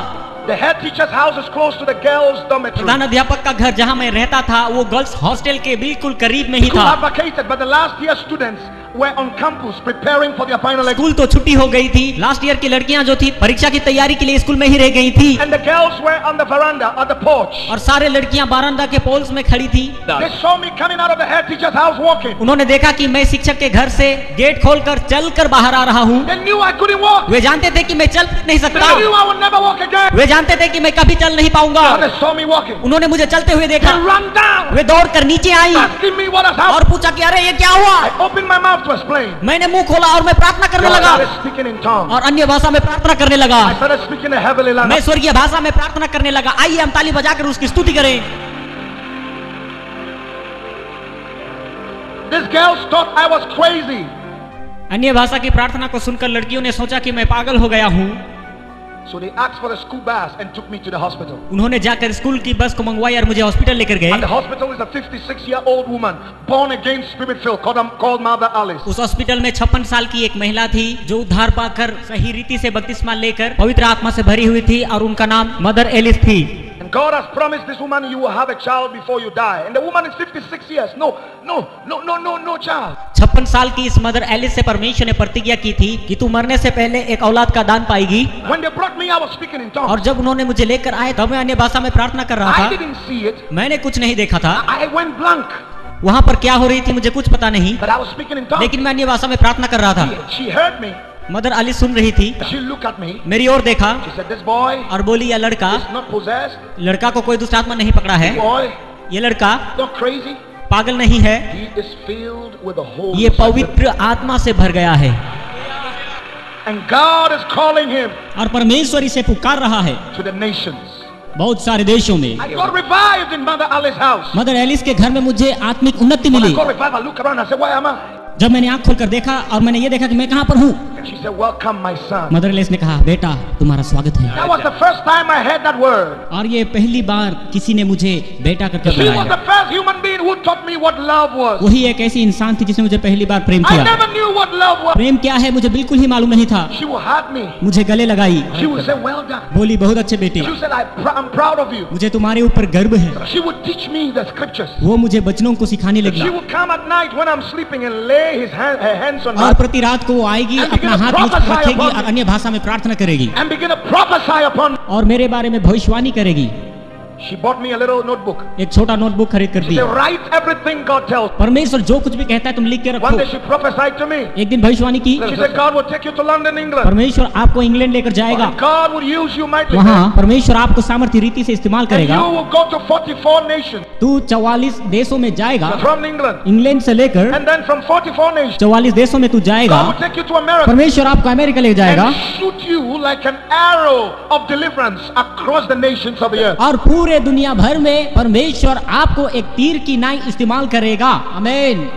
The head teacher's house is close to the girls' dormitory. प्रधान अध्यापक का घर जहाँ मैं रहता था वो गर्ल्स हॉस्टल के बिल्कुल करीब में ही School था। had vacated, but the last year students were on campus preparing for their final exam. School तो छुट्टी हो गई थी। लास्ट ईयर की लड़कियां जो थी परीक्षा की तैयारी के लिए स्कूल में ही रह गई थी And the girls were on the veranda at the porch. और सारे लड़कियां बारांदा के पोल्स में खड़ी थी। They saw me coming out of the head teacher's house walking. उन्होंने देखा कि मैं शिक्षक के घर से गेट खोलकर चलकर बाहर आ रहा हूँ। They knew I couldn't walk. वे जानते थे कि मैं चल नहीं They सकता। knew I would never walk again. वे जानते थे कि मैं कभी चल नहीं पाऊंगा। And they saw me walking. उन्होंने मुझे चलते हुए They देखा। ran down, वे दौड़कर नीचे आई asking me what has और happened. पूछा कि अरे ये क्या हुआ। I opened my mouth to explain. मैंने मुंह खोला और मैं प्रार्थना करने I लगा started speaking in tongues. और अन्य भाषा में प्रार्थना करने लगा। I started speaking a heavenly मैं language. स्वर्गीय भाषा में प्रार्थना करने लगा। आइए हम ताली बजाकर उसकी स्तुति करें। These girls thought I was crazy. अन्य भाषा की प्रार्थना को सुनकर लड़कियों ने सोचा कि मैं पागल हो गया हूँ। So they asked for a school bus and took me to the hospital. उन्होंने जाकर स्कूल की बस को मंगवाई और मुझे हॉस्पिटल लेकर And the गए। hospital is a 56-year-old woman, born again, spirit-filled, called Mother Alice. उस हॉस्पिटल में 56 साल की एक महिला थी जो उद्धार पाकर सही रीति से बपतिस्मा लेकर पवित्र आत्मा से भरी हुई थी और उनका नाम मदर एलिस थी। And God has promised this woman you will have a child before you die. And the woman is 56 years. No child. 56 साल की इस मदर एलिस से परमेश्वर ने प्रतिज्ञा की थी कि तू मरने से पहले एक औलाद का दान पाएगी। When they brought me, I was speaking in tongues. और जब उन्होंने मुझे लेकर आए तब मैं अन्य भाषा में प्रार्थना कर रहा I था। didn't see it. मैंने कुछ नहीं देखा था। I went blank. वहाँ पर क्या हो रही थी मुझे कुछ पता नहीं, But I was speaking in tongues. लेकिन मैं अन्य भाषा में प्रार्थना कर रहा था। She heard me. Mother Alice सुन रही थी, She looked at me. मेरी ओर देखा She said, this boy और बोली यह लड़का, is not possessed. लड़का को कोई दुष्ट आत्मा नहीं पकड़ा है, Boy, ये लड़का not crazy. पागल नहीं है, He is filled with the Holy ये Spirit. पवित्र आत्मा से भर गया है। And God is calling him और परमेश्वर इसे पुकार रहा है to the nations. बहुत सारे देशों में। I got revived in Mother Alice's house. Mother Alice के घर में मुझे आत्मिक उन्नति When I milli. got revived, I look around and I said, where am I? जब मैंने आंख खोलकर देखा और मैंने ये देखा कि मैं कहाँ पर हूँ। And she said, welcome my son. Mother Alice ने कहा बेटा तुम्हारा स्वागत है। That was the first time I heard that word. और ये पहली बार किसी ने मुझे बेटा करके She was बुलाया। the first human being who taught me what love was. वही एक ऐसी इंसान थी जिसने मुझे पहली बार प्रेम I किया। never knew what love was. प्रेम क्या है मुझे बिल्कुल ही मालूम नहीं था। She would hug me. मुझे गले लगाई, She would say, well done. बोली बहुत अच्छे बेटे, She said, I'm proud of you. मुझे तुम्हारे ऊपर गर्व है। She would teach me the scriptures. वो मुझे वचनों को सिखाने लगी She would come at night when I'm sleeping and lay her hands on और me प्रति रात को वो आएगी, अपना हाथ मुझ पर रखेगी और अन्य भाषा में प्रार्थना करेगी and begin to prophesy upon me. और मेरे बारे में भविष्यवाणी करेगी। She bought me a little notebook. एक छोटा नोटबुक खरीद कर She दिया। said, write everything God tells. परमेश्वर जो कुछ भी कहता है तुम लिख के One रखो। day she prophesied to me. एक दिन भविष्यवाणी की, She said, God will take you to London, England. परमेश्वर आपको इंग्लैंड लेकर जाएगा, And God will use you mightily. वहाँ परमेश्वर आपको सामर्थ्य रीति से इस्तेमाल And करेगा you will go to 44 nations. तू 44 देशों में जाएगा, from England, इंग्लैंड से लेकर and then from 44 nations, 44 देशों में तू जाएगा। God will take you to America परमेश्वर आपको अमेरिका ले जाएगा and shoot you like an arrow of deliverance across the nations of the earth. और पूरे दुनिया भर में परमेश्वर आपको एक तीर की नाई इस्तेमाल करेगा। आमीन।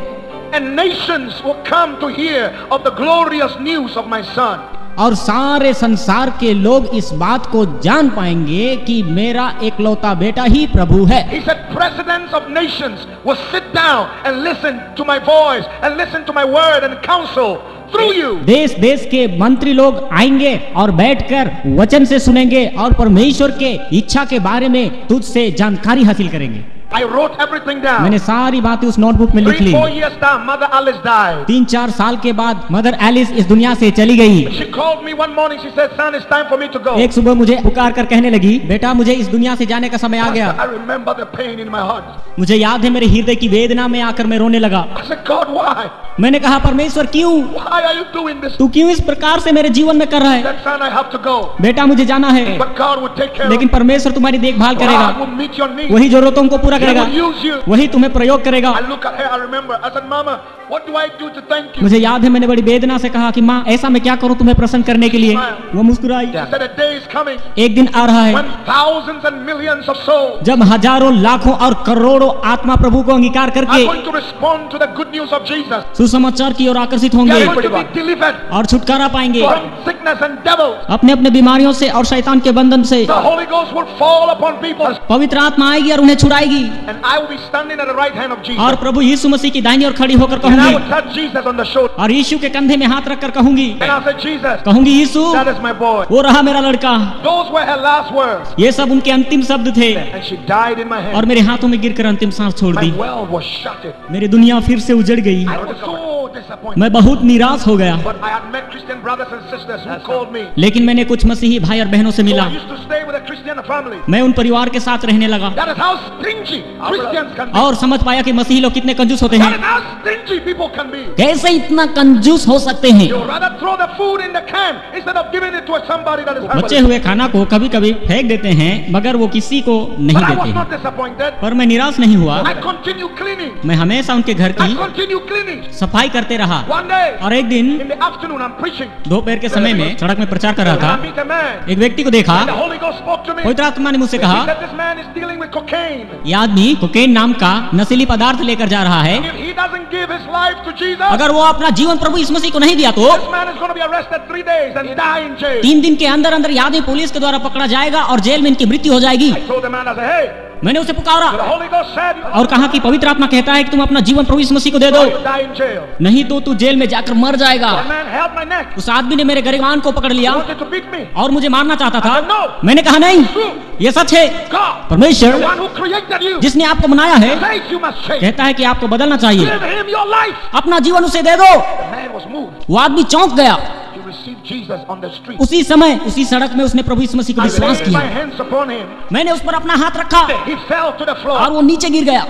And nations will come to hear of the glorious news of my son. और सारे संसार के लोग इस बात को जान पाएंगे कि मेरा एकलौता बेटा ही प्रभु है। He said presidents of nations will sit down and listen to my voice and listen to my word and counsel through you. देश देश के मंत्री लोग आएंगे और बैठकर वचन से सुनेंगे और परमेश्वर के इच्छा के बारे में तुझसे जानकारी हासिल करेंगे। I wrote everything down. मैंने सारी बातें उस नोटबुक में लिख ली। 3-4 years down, Mother Alice died. 3-4 साल के बाद मदर एलिस इस दुनिया से चली गई। She called me one morning. She said, "Son, it's time for me to go." एक सुबह मुझे पुकार कर कहने लगी, बेटा मुझे इस दुनिया से जाने का समय आ गया। I remember the pain in my heart. मुझे याद है मेरे हृदय की वेदना में आकर मैं रोने लगा। I said, "God, why? मैंने कहा परमेश्वर क्यों? Why are you doing this?" तू क्यों इस प्रकार से मेरे जीवन में कर रहा है? That son, I have to go. बेटा मुझे जाना है, But God will take care of लेकिन you. परमेश्वर तुम्हारी देखभाल God करेगा, will meet your needs. वही जरूरतों को पूरा He करेगा, will use you. वही तुम्हें प्रयोग करेगा। I look at her. I remember. I said, "Mama, what do I do to thank you?" मुझे याद है मैंने बड़ी वेदना से कहा कि माँ ऐसा मैं क्या करूँ तुम्हें प्रसन्न करने के लिए। वो मुस्कुराई। She said, "A day is coming एक दिन आ रहा है when thousands and millions of souls जब हजारों लाखों और करोड़ों आत्मा प्रभु को अंगीकार are करके going to respond to the good news of Jesus. सुसमाचार की ओर आकर्षित They होंगे are going to be delivered और छुटकारा पाएंगे from sickness and devils. अपने अपने बीमारियों से और शैतान के बंधन से। The Holy Ghost will fall upon people, पवित्र आत्मा आएगी और उन्हें छुड़ाएगी and I will be standing at the right hand of Jesus. और प्रभु यीशु मसीह की दाहिनी ओर खड़ी होकर And I कहूंगी will touch Jesus on the shoulder. और यीशु के कंधे में हाथ रखकर कहूंगी, And I'll say, "Jesus, कहूंगी यीशु that is my boy." वो रहा मेरा लड़का। Those were her last words. ये सब उनके अंतिम शब्द थे And she died in my hand. और मेरे हाथों में गिरकर अंतिम सांस छोड़ My the. world was shattered. मेरी दुनिया फिर से उजड़ गई। I was so disappointed. मैं बहुत निराश हो गया, But I had met Christian brothers and sisters who called me. लेकिन मैंने कुछ मसीही भाई और बहनों से So मिला। I used to stay with a Christian family. मैं उन परिवार के साथ रहने लगा That is how stingy Christians can be. और समझ पाया कि मसीही लोग कितने कंजूस होते That हैं, is how stingy people can be. कैसे इतना कंजूस हो सकते हैं। You rather throw the food in the can instead of giving it to somebody that is बचे hungry. हुए खाना को कभी कभी फेंक देते हैं मगर वो किसी को नहीं But I देते was हैं। not disappointed. पर मैं निराश नहीं हुआ, I continue cleaning. मैं हमेशा उनके घर I की continue cleaning. सफाई करते रहा। One day और एक दिन in the afternoon, I'm preaching. दोपहर के समय में सड़क में प्रचार कर रहा And I था, meet a man. एक व्यक्ति को देखा। The Holy Ghost spoke to me. पवित्र आत्मा ने मुझसे He कहा, said this man is dealing with cocaine. ये आदमी कोकेन नाम का नशीली पदार्थ लेकर जा रहा है, If he doesn't give his life to Jesus, अगर वो अपना जीवन प्रभु यीशु मसीह को नहीं दिया तो this man is going to be arrested 3 days and die in jail. 3 दिन के अंदर अंदर ये आदमी पुलिस के द्वारा पकड़ा जाएगा और जेल में इनकी मृत्यु हो जाएगी। I told the man, I said, "Hey, मैंने उसे पुकारा the Holy Ghost said और कहा कि पवित्र आत्मा कहता है कि तुम अपना जीवन प्रभु यीशु मसीह को दे दो, you die in jail." नहीं तो तू जेल में जाकर मर जाएगा। The man held my neck. उस आदमी ने मेरे गरिबान को पकड़ He लिया wanted to beat me. और मुझे मारना चाहता था। I said, "No, मैंने कहा नहीं, true. ये सच है। God, परमेश्वर the one who created you, जिसने आपको बनाया है says you must change. कहता है कि आपको बदलना चाहिए, Give him your life." अपना जीवन उसे दे दो। The man was moved. वो आदमी चौंक गया। He received Jesus on the street. उसी समय उसी सड़क में उसने प्रभु यीशु मसीह को I विश्वास laid my किया। hands upon him. मैंने उस पर अपना हाथ रखा He fell to the और floor. वो नीचे गिर गया।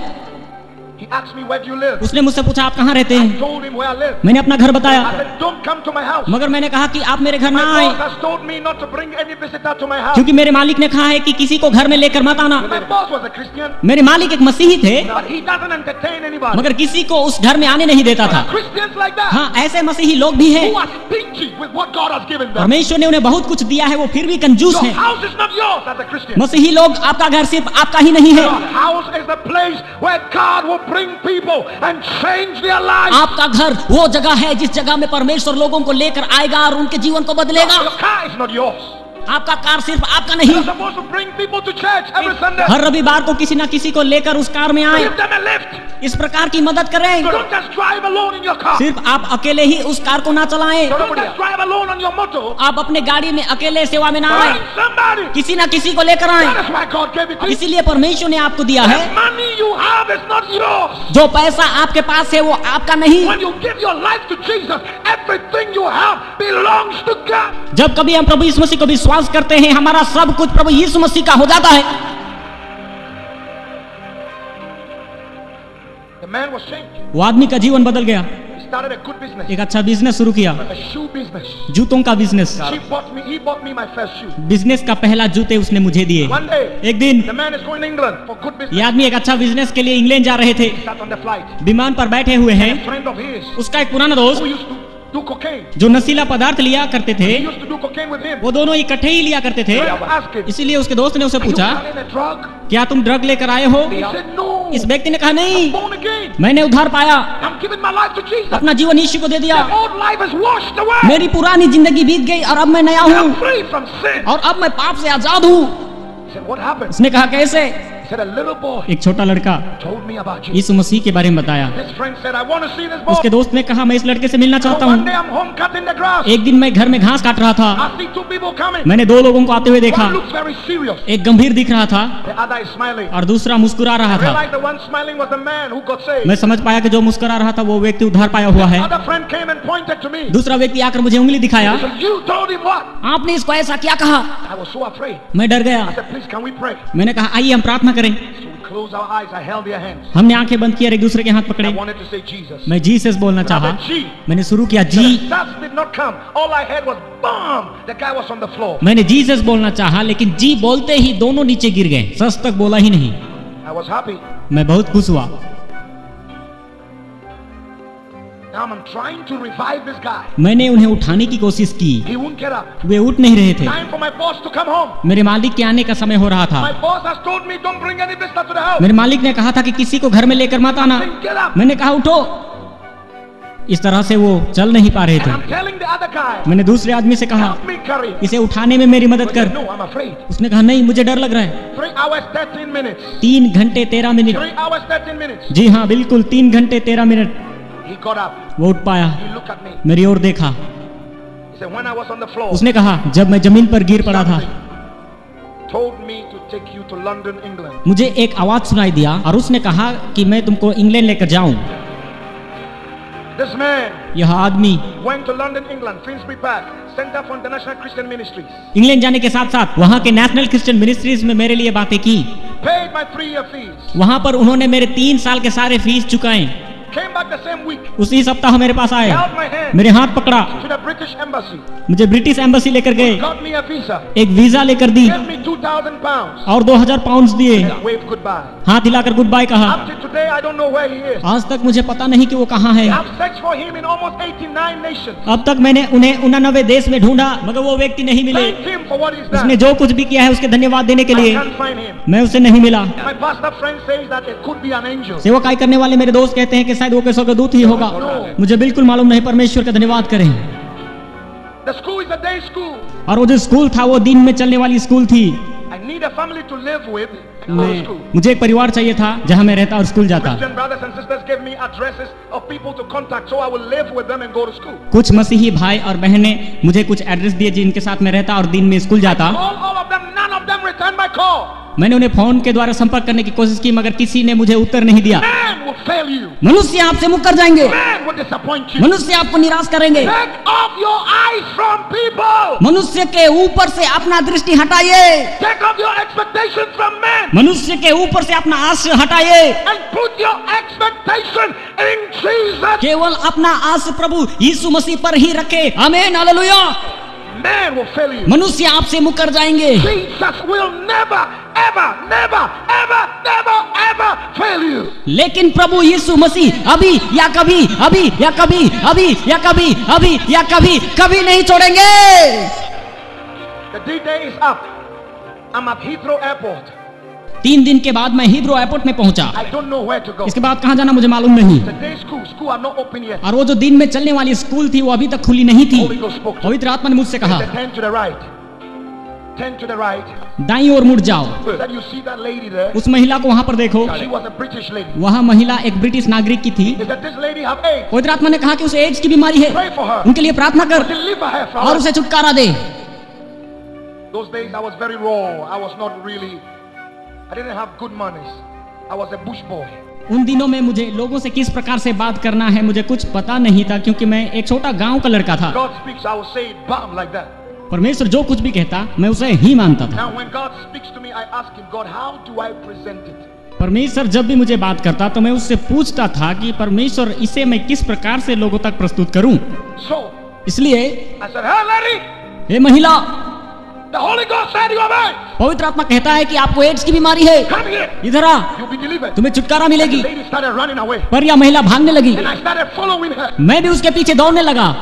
He asked me, "Where do you live?" उसने मुझसे पूछा आप कहाँ रहते I हैं? told him where I live. मैंने अपना घर I बताया, said, "Don't come to my house. मगर मैंने कहा कि आप मेरे घर ना My आए boss has told me not to bring any visitor to my house." क्योंकि मेरे मालिक ने कहा है कि किसी को घर में लेकर मत आना। My boss was a Christian, मेरे मालिक एक मसीही थे but he doesn't entertain anybody. मगर किसी को उस घर में आने नहीं देता था। Christians like that, हाँ, ऐसे मसीही लोग भी हैं। who are stingy with what God has given them. परमेश्वर ने उन्हें बहुत कुछ दिया है, वो फिर भी कंजूस Your हैं। house is not yours as a Christian. मसीही लोग, आपका घर सिर्फ आपका ही नहीं है, Your house is the place where God will bring people and change their lives. आपका घर वो जगह है जिस जगह में परमेश्वर लोगों को लेकर आएगा और उनके जीवन को बदलेगा। Your car is not yours. आपका कार सिर्फ आपका नहीं। You're supposed to bring people to church every Sunday. हर रविवार को किसी ना किसी को लेकर उस कार में आए, Give them a lift. इस प्रकार की मदद करें। Don't just drive alone in your car. सिर्फ आप अकेले ही उस कार को ना चलाएं, Don't just drive alone on your motor. आप अपने गाड़ी में अकेले सेवा में ना आए, Find somebody. किसी ना किसी को लेकर आए। That is why God gave it to you. इसीलिए परमेश्वर ने आपको दिया है। The money you have is not yours. जो पैसा आपके पास है वो आपका नहीं। When you give your life to Jesus, everything you have belongs to God. जब कभी हम प्रभु यीशु मसीह को विश्वास करते हैं, हमारा सब कुछ प्रभु यीशु मसीह का हो जाता है। The man was changed. वो आदमी का जीवन बदल गया। He started a good business, एक अच्छा बिजनेस शुरू किया, a shoe business. जूतों का business. He bought me my first shoe. Business का पहला जूते उसने मुझे दिए। One day, एक दिन the man is going to England for good business. ये आदमी एक अच्छा बिजनेस के लिए इंग्लैंड जा रहे थे। He sat on the flight. विमान पर बैठे हुए हैं। A friend of his उसका एक पुराना who दोस्त used to do cocaine. जो नशीला पदार्थ लिया करते थे, He used to do cocaine with him. वो दोनों इकट्ठे ही लिया करते थे। So I asked him, इसीलिए उसके दोस्त ने उसे "Are you पूछा, carrying a drug?" क्या तुम ड्रग लेकर आए हो? He said, "No. इस व्यक्ति ने कहा, नहीं, Born again. मैंने उद्धार पाया, I'm giving my life to Jesus. अपना जीवन यीशु को दे दिया, My old life is washed away. मेरी पुरानी जिंदगी बीत गई और अब मैं नया I'm हूँ free from sin." और अब मैं पाप से आजाद हूँ। He said, "What happened?" उसने कहा, कैसे? He said, "A little boy एक छोटा लड़का told me about Jesus." यीशु मसीह के बारे में बताया। His friend said, "I want to see this boy." उसके दोस्त ने कहा, मैं इस लड़के से मिलना So चाहता one हूँ। day I'm home cutting the grass. एक दिन मैं घर में घास काट रहा था, I see two people coming. मैंने दो लोगों को आते हुए देखा। One looks very serious. एक गंभीर दिख रहा था The other is smiling. और दूसरा मुस्कुरा रहा I था। realized the one smiling was the man who got saved. मैं समझ पाया कि जो मुस्कुरा रहा था वो व्यक्ति उद्धार पाया हुआ है। Other friend came and pointed to me. दूसरा व्यक्ति आकर मुझे उंगली दिखाया, So you told him what? आपने इसको ऐसा क्या कहा? I was so afraid. मैं डर गया। I said, "Please, can we pray?" मैंने कहा, आइए हम प्रार्थना करें। So we closed our eyes. I held their hands. हमने आंखें बंद की और एक दूसरे के हाथ I पकड़े। wanted to say Jesus. मैं जीसस बोलना I चाहा। said, "G." मैंने शुरू किया, The G. shots did not come. All I heard was BAM! The guy was on the floor. मैंने जीसस बोलना चाहा, लेकिन जी बोलते ही दोनों नीचे गिर गए। सच तक बोला ही नहीं। I was happy. मैं बहुत खुश हुआ। Now I'm trying to revive this guy. मैंने उन्हें उठाने की कोशिश की, He won't get up. वे उठ नहीं रहे थे। Time for my boss to come home. मेरे मालिक के आने का समय हो रहा था। My boss has told me don't bring any business to the house. मेरे मालिक ने कहा था कि किसी को घर में लेकर मत आना। Then get up. मैंने कहा, उठो। इस तरह से वो चल नहीं पा रहे And थे। I'm telling the other guy, मैंने दूसरे आदमी से कहा, help me carry. इसे उठाने में मेरी मदद He said, कर। no, I'm afraid. उसने कहा, नहीं, मुझे डर लग रहा है। 3 hours 13 minutes. 3 घंटे 13 मिनट। 3 hours 13 minutes. जी हाँ, बिल्कुल 3 घंटे 13 मिनट। He got up. वो उठ पाया, He looked at me. मेरी ओर देखा। He said, when I was on the floor, उसने कहा, जब मैं जमीन पर गिर पड़ा था, something told me to take you to London, England. मुझे एक आवाज सुनाई दिया और उसने कहा कि मैं तुमको इंग्लैंड लेकर जाऊं। This man यह आदमी went to London, England, Finsbury Park, Center for International Christian Ministries. England जाने के साथ साथ वहाँ के नेशनल क्रिश्चियन मिनिस्ट्रीज में मेरे लिए बातें की। Paid my 3-year fees. वहाँ पर उन्होंने मेरे 3 साल के सारे फीस चुकाए। Came back the same week. उसी सप्ताह मेरे पास आए, Held my hand मेरे हाथ पकड़ा, to the British Embassy. मुझे ब्रिटिश एम्बेसी लेकर गए, Got me a visa. एक वीजा लेकर दी Gave me 2,000 pounds. और 2000 पाउंड दिए। And waved goodbye. हाथ हिलाकर गुड बाय कहा। Up to today, I don't know where he is. आज तक मुझे पता नहीं कि वो कहाँ है। I've searched for him in almost 89 nations. अब तक मैंने उन्हें 89 देश में ढूंढा, मगर वो व्यक्ति नहीं मिले। Thank him for what he's उसने done. जो कुछ भी किया है उसके धन्यवाद देने के I लिए can't find him. मैं उसे नहीं मिला। My pastor friend says that it could be an angel. सेवकाई करने वाले मेरे दोस्त कहते हैं कि शायद वो कोई स्वर्गदूत ही होगा। मुझे बिल्कुल मालूम नहीं, परमेश्वर का धन्यवाद करें। The school is a day school. और वो जो स्कूल था वो दिन में चलने वाली स्कूल थी। I need a family to live with and go to school. मुझे एक परिवार चाहिए था जहाँ मैं रहता और स्कूल जाता। Christian brothers and sisters gave me addresses of people to contact, so I will live with them and go to school. कुछ मसीही भाई और बहनें मुझे कुछ एड्रेस दिए जिनके साथ मैं रहता और दिन में स्कूल जाता। All of them, none of them returned my call. मैंने उन्हें फोन के द्वारा संपर्क करने की कोशिश की, मगर किसी ने मुझे उत्तर नहीं दिया। Man will fail you. मनुष्य आपसे मुकर जाएंगे, Man will disappoint you. मनुष्य आपको निराश करेंगे। Take off your eyes from people. मनुष्य के ऊपर से अपना दृष्टि हटाइए, Take off your expectations from men मनुष्य के ऊपर से अपना आश हटाइए, and put your expectation in Jesus. केवल अपना आश प्रभु यीशु मसीह पर ही रखे। आमीन, hallelujah. Man will fail you. मनुष्य आपसे मुकर जाएंगे, Jesus will never, ever, never, ever, never, ever fail you. लेकिन प्रभु यीशु मसीह अभी या कभी, अभी या कभी, अभी या कभी, अभी या कभी, कभी नहीं छोड़ेंगे। The D-Day is up. I'm at Heathrow Airport. 3 दिन के बाद मैं हीथ्रो एयरपोर्ट में पहुंचा। I don't know where to go. इसके बाद कहाँ जाना मुझे मालूम नहीं। The day school are not open yet. और वो जो दिन में चलने वाली स्कूल थी वो अभी तक खुली नहीं थी। Holy Ghost spoke to me. पवित्र आत्मा ने मुझसे कहा, He said, 10 to the right. 10 to the right. दाईं ओर मुड़ जाओ। He said, you see that lady there? उस महिला को वहाँ पर देखो। She was a British lady. वह महिला एक ब्रिटिश नागरिक की थी। He said, this lady have AIDS. पवित्र आत्मा ने कहा कि उसे एड्स की बीमारी है, Pray for her. उनके लिए प्रार्थना कर Deliver her from और her. उसे छुटकारा दे। Those days I was very raw. I was not really, I didn't have good manners. I was a bush boy. उन दिनों में मुझे लोगों से किस प्रकार से बात करना है मुझे कुछ पता नहीं था, क्योंकि मैं एक छोटा गांव का लड़का था। God speaks, I will say it bam like that. परमेश्वर जो कुछ भी कहता मैं उसे ही मानता था। Now when God speaks to me, I ask him, God, how do I present it? परमेश्वर जब भी मुझे बात करता तो मैं उससे पूछता था कि परमेश्वर इसे मैं किस प्रकार से लोगों तक प्रस्तुत करूं। So इसलिए I said, "Hey, lady, हे महिला, the Holy Ghost said you have AIDS. पवित्र आत्मा कहता है कि आपको एड्स की बीमारी है, Come here. इधर आ, You'll be delivered." तुम्हें छुटकारा The मिलेगी। lady started running away, पर यह महिला भागने लगी। and I started following her. मैं भी उसके पीछे दौड़ने लगा।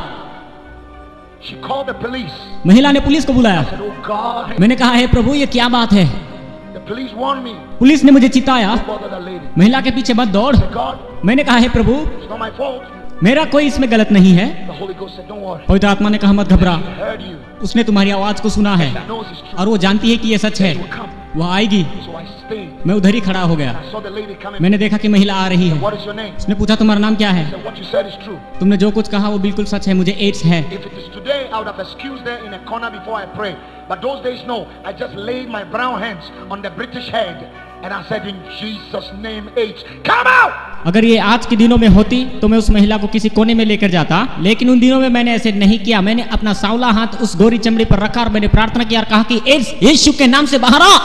She called the police. महिला ने पुलिस को बुलाया। I said, "Oh God." मैंने कहा, हे प्रभु, ये क्या बात है? The police warned me. Police ने मुझे चिताया, Don't bother that lady. महिला के पीछे मत दौड़। I said, "God, मैंने कहा, हे प्रभु, it's not my fault." मेरा कोई इसमें गलत नहीं है। The Holy Ghost said, "Don't worry. पवित्र आत्मा ने कहा, मत घबरा, He heard you. उसने तुम्हारी आवाज को सुना है He knows it's true. और वो जानती है कि ये सच है। He will come." वो आएगी। So I stayed. मैं उधर ही खड़ा हो गया। I saw the lady coming. मैंने देखा कि महिला आ रही है। What is your name? उसने पूछा, तुम्हारा नाम क्या है? I said, "What you said is true. तुमने जो कुछ कहा वो बिल्कुल सच है, मुझे एड्स है। If it is today, I would have excused her in a corner before I pray. But those days, no. I just laid my brown hands on the British head and I said, in Jesus' name, AIDS, come out!" अगर ये आज के दिनों में होती तो मैं उस महिला को किसी कोने में लेकर जाता, लेकिन उन दिनों में मैंने ऐसे नहीं किया। मैंने अपना सांवला हाथ उस गोरी चमड़ी पर रखा और मैंने प्रार्थना किया और कहा कि एड्स यीशु के नाम से बाहर आ।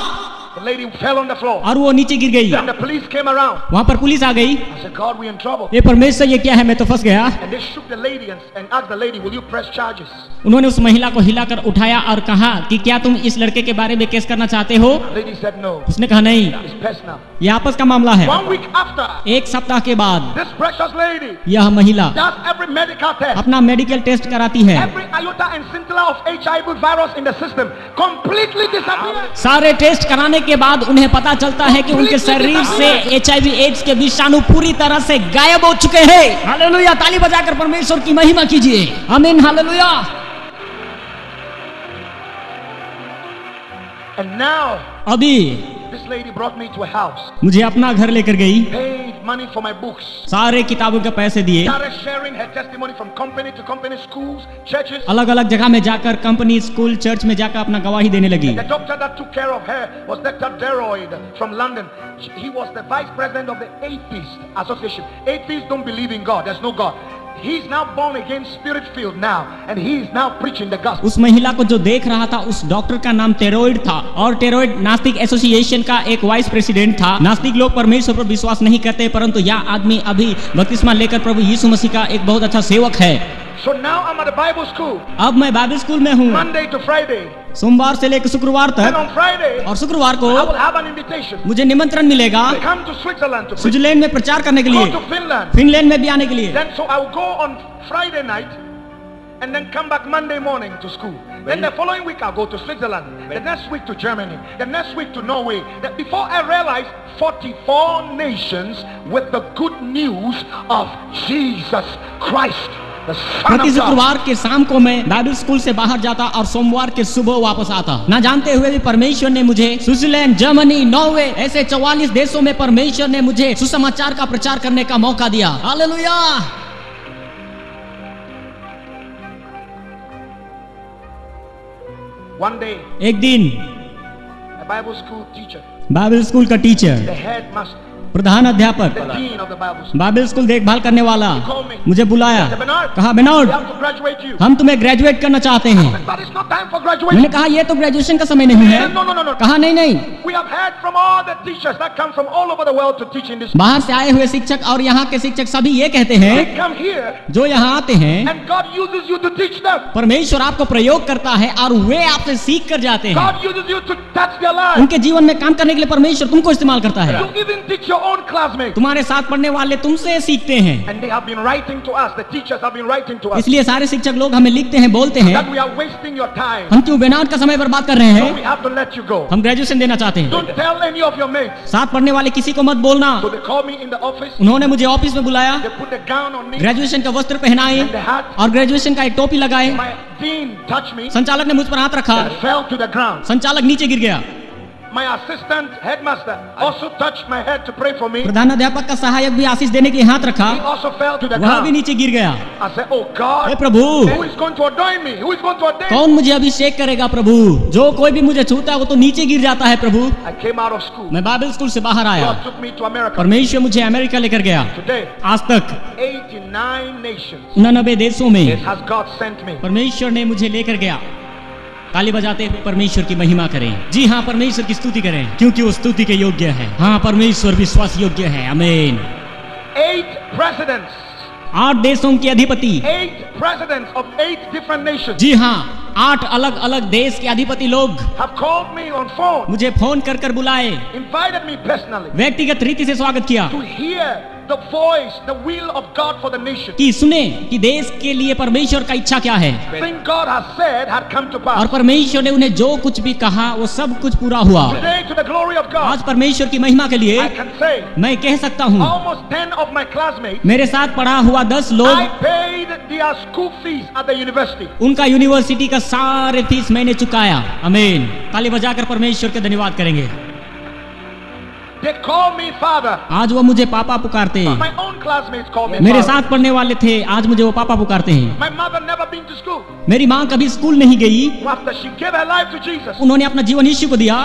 The lady fell on the floor. और वो नीचे गिर गई। Then the police came around. वहां पर पुलिस आ गई। I said, "God, we're in trouble." ये परमेश्वर, ये क्या है, मैं तो फंस गया। And they shook the lady and asked the lady, "Will you press charges?" उन्होंने उस महिला को हिलाकर उठाया और कहा कि क्या तुम इस लड़के के बारे में केस करना चाहते हो? The lady said, "No, उसने कहा नहीं, it's personal." ये आपस का मामला है। 1 week after, एक सप्ताह के बाद this precious lady यह महिला does every medical test. अपना मेडिकल टेस्ट कराती है। Every iota and scintilla of HIV virus in the system completely disappeared. सारे टेस्ट कराने के बाद उन्हें पता चलता है कि उनके शरीर से HIV एड्स के विषाणु पूरी तरह से गायब हो चुके हैं। हालेलुया! ताली बजाकर परमेश्वर की महिमा कीजिए। आमीन, हालेलुया। And now, अभी this lady brought me to a house, मुझे अपना घर लेकर गई, paid money for my books, सारे किताबों के पैसे दिए, started sharing her testimony from company to company, schools, churches. अलग अलग जगह में जाकर कंपनी, स्कूल, चर्च में जाकर अपना गवाही देने लगी। The doctor that took care of her was Dr. Deroyd from London. He was the vice president of the Atheist Association. Atheists don't believe in God. There's no God. He's now born again, spirit filled now, and he is now preaching the gospel. उस महिला को जो देख रहा था उस doctor का नाम टेरोइड था और टेरोइड नास्तिक एसोसिएशन का एक वाइस प्रेसिडेंट था। नास्तिक लोग परमेश्वर पर विश्वास नहीं करते, परंतु यह आदमी अभी बपतिस्मा लेकर प्रभु यीशु मसीह का एक बहुत अच्छा सेवक है। So now I'm at the Bible school, अब मैं बाइबल स्कूल में हूँ, Monday to Friday, सोमवार से लेकर शुक्रवार and तक, on Friday और शुक्रवार को I will have an invitation मुझे निमंत्रण मिलेगा to come to Switzerland to preach, Switzerland में प्रचार करने के go लिए, to Finland. फिनलैंड में भी आने के लिए। Then so I will go on Friday night and then come back Monday morning to school. Then the following week I'll go to Switzerland. The next week to Germany. The next week to Norway. That before I realized 44 nations with the good news of Jesus Christ, the Son प्रति of God. शुक्रवार के शाम को मैं Bible school से बाहर जाता और सोमवार के सुबह वापस आता। ना जानते हुए भी परमेश्वर ने मुझे स्विट्जरलैंड, जर्मनी, नॉर्वे ऐसे 44 देशों में परमेश्वर ने मुझे सुसमाचार का प्रचार करने का मौका दिया। हालेलुया! One day, एक दिन a Bible school teacher, Bible school का टीचर, the headmaster, प्रधान अध्यापक, the dean of the Bible school, Bible school देखभाल करने वाला मुझे बुलाया, said, "Bernard, कहा we बेनॉर्ड, have to graduate you." हम तुम्हें ग्रेजुएट करना चाहते हैं। But it's not time for मैंने graduation. कहा ये तो ग्रेजुएशन का समय नहीं He है। said, "No, no, no, no. कहा नहीं नहीं, We have heard from all the teachers that come from all over the world to teach in this. बाहर से आए हुए शिक्षक और यहाँ के शिक्षक सभी ये कहते हैं, They come here जो यहाँ आते हैं and God uses you to teach them. परमेश्वर आपको प्रयोग करता है और वे आपसे सीख कर जाते हैं। God uses you to touch their lives. उनके जीवन में काम करने के लिए परमेश्वर तुमको इस्तेमाल करता है। You even teach your own classmates. तुम्हारे साथ पढ़ने वाले तुमसे सीखते हैं। And they have been writing to us. The teachers have been writing to us इसलिए सारे शिक्षक लोग हमें लिखते हैं, बोलते हैं that we are wasting your time. हम क्यों बेनाट का समय बर्बाद कर रहे So हैं, we have to let you go. हम ग्रेजुएशन देना चाहते हैं। Don't tell any of your mates. साथ पढ़ने वाले किसी को मत बोलना। So they called me in the office. उन्होंने मुझे ऑफिस में बुलाया, They put the gown on me. Graduation का वस्त्र पहनाए And the hat. और ग्रेजुएशन का एक टोपी लगाए। My dean touched me संचालक ने मुझ पर हाथ रखा, and fell to the ground. संचालक नीचे गिर गया। My assistant headmaster also touched my head to pray for me. प्रधान अध्यापक का सहायक भी आशीष देने के लिए हाथ रखा, He also fell to the वह भी ground. नीचे गिर गया। I said, "Oh hey God, Prabhu, who is going to ordain me? Who is going to ordain me?" कौन मुझे अभिषेक करेगा प्रभु? जो कोई भी मुझे छूता है वो तो नीचे गिर जाता है प्रभु। I came out of school. मैं बाइबल स्कूल से बाहर आया, God took me to America. परमेश्वर मुझे अमेरिका लेकर गया। Today, आज तक 89 nations 89 देशों में has God sent me. परमेश्वर ने मुझे लेकर गया। ताली बजाते हुए परमेश्वर की महिमा करें। जी हाँ, परमेश्वर की स्तुति करें, क्योंकि वो स्तुति के योग्य है। हाँ, परमेश्वर विश्वास योग्य है। आमीन। 8 presidents, 8 देशों के अधिपति। 8 presidents of 8 different nations जी हाँ, 8 अलग अलग देश के अधिपति लोग have called me on phone, मुझे फोन कर कर बुलाए, invited me personally व्यक्तिगत रीति से स्वागत किया to hear the voice, the will of God for the nation. कि सुने कि देश के लिए परमेश्वर का इच्छा क्या है, Thing God has said had come to और pass. परमेश्वर ने उन्हें जो कुछ भी कहा वो सब कुछ पूरा हुआ। Today, to the glory of God, आज परमेश्वर की महिमा के लिए I can say मैं कह सकता हूँ, almost 10 of my classmates, मेरे साथ पढ़ा हुआ 10 लोग, I paid their school fees at the university. उनका यूनिवर्सिटी का सारे फीस मैंने चुकाया। आमीन। ताली बजाकर परमेश्वर के धन्यवाद करेंगे। They call me father. आज वो मुझे पापा पुकारते हैं। My own classmates call me मेरे father. साथ पढ़ने वाले थे, आज मुझे वो पापा पुकारते हैं। My mother never been to school. मेरी माँ कभी स्कूल नहीं गई, After she gave her life to Jesus, उन्होंने अपना जीवन यीशु को दिया।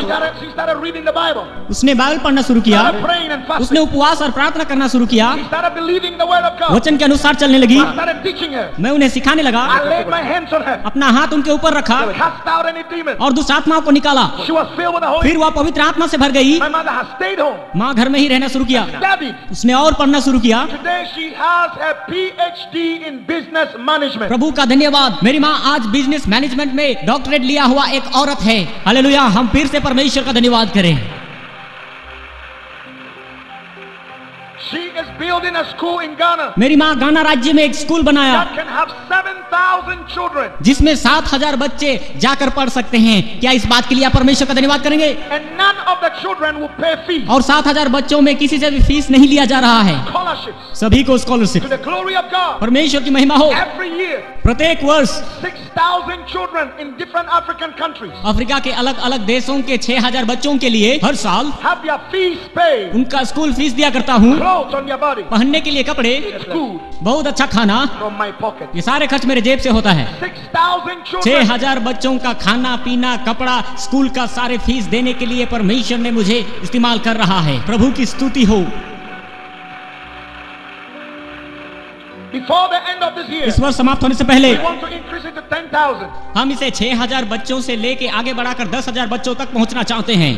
she started reading the Bible, उसने बाइबल पढ़ना शुरू किया, started praying and fasting. उसने उपवास और प्रार्थना करना शुरू किया, She started believing the word of God. वचन के अनुसार चलने लगी। I started teaching her. मैं उन्हें सिखाने लगा, I laid my hands on her. अपना हाथ उनके ऊपर रखा Cast out any demon. और दुष्ट आत्माओं को निकाला। She was filled with the Holy फिर वह पवित्र आत्मा से भर गई। My mother has stayed home, माँ घर में ही रहना शुरू किया, studied. उसने और पढ़ना शुरू किया। Today she has a PhD in business management. प्रभु का धन्यवाद, मेरी माँ आज बिजनेस मैनेजमेंट में डॉक्टरेट लिया हुआ एक औरत है। हालेलुया। हम फिर से परमेश्वर का धन्यवाद करें। She is building a school in Ghana मेरी माँ गाना राज्य में एक स्कूल बनाया that can have 7,000 children. जिसमें 7,000 बच्चे जाकर पढ़ सकते हैं। क्या इस बात के लिए आप परमेश्वर का धन्यवाद करेंगे? And none of the children will pay fees. और 7,000 बच्चों में किसी से भी फीस नहीं लिया जा रहा है, Scholarships. सभी को scholarship. To the glory of God. परमेश्वर की महिमा हो। Every year, प्रत्येक वर्ष 6,000 children in different African countries Africa के अलग अलग देशों के 6,000 बच्चों के लिए हर साल have their fees paid. उनका स्कूल फीस दिया करता हूँ। Clothes on their body. पहनने के लिए कपड़े, It's food बहुत अच्छा खाना, from my pocket. ये सारे खर्च मेरे जेब से होता है। 6,000 children. 6,000 बच्चों का खाना पीना कपड़ा स्कूल का सारे फीस देने के लिए परमेश्वर ने मुझे इस्तेमाल कर रहा है। प्रभु की स्तुति हो। Before the end of this year, इस वर्ष समाप्त होने से पहले we want to increase it to 10,000. हम इसे 6,000 बच्चों से लेके आगे बढ़ाकर 10,000 बच्चों तक पहुंचना चाहते हैं।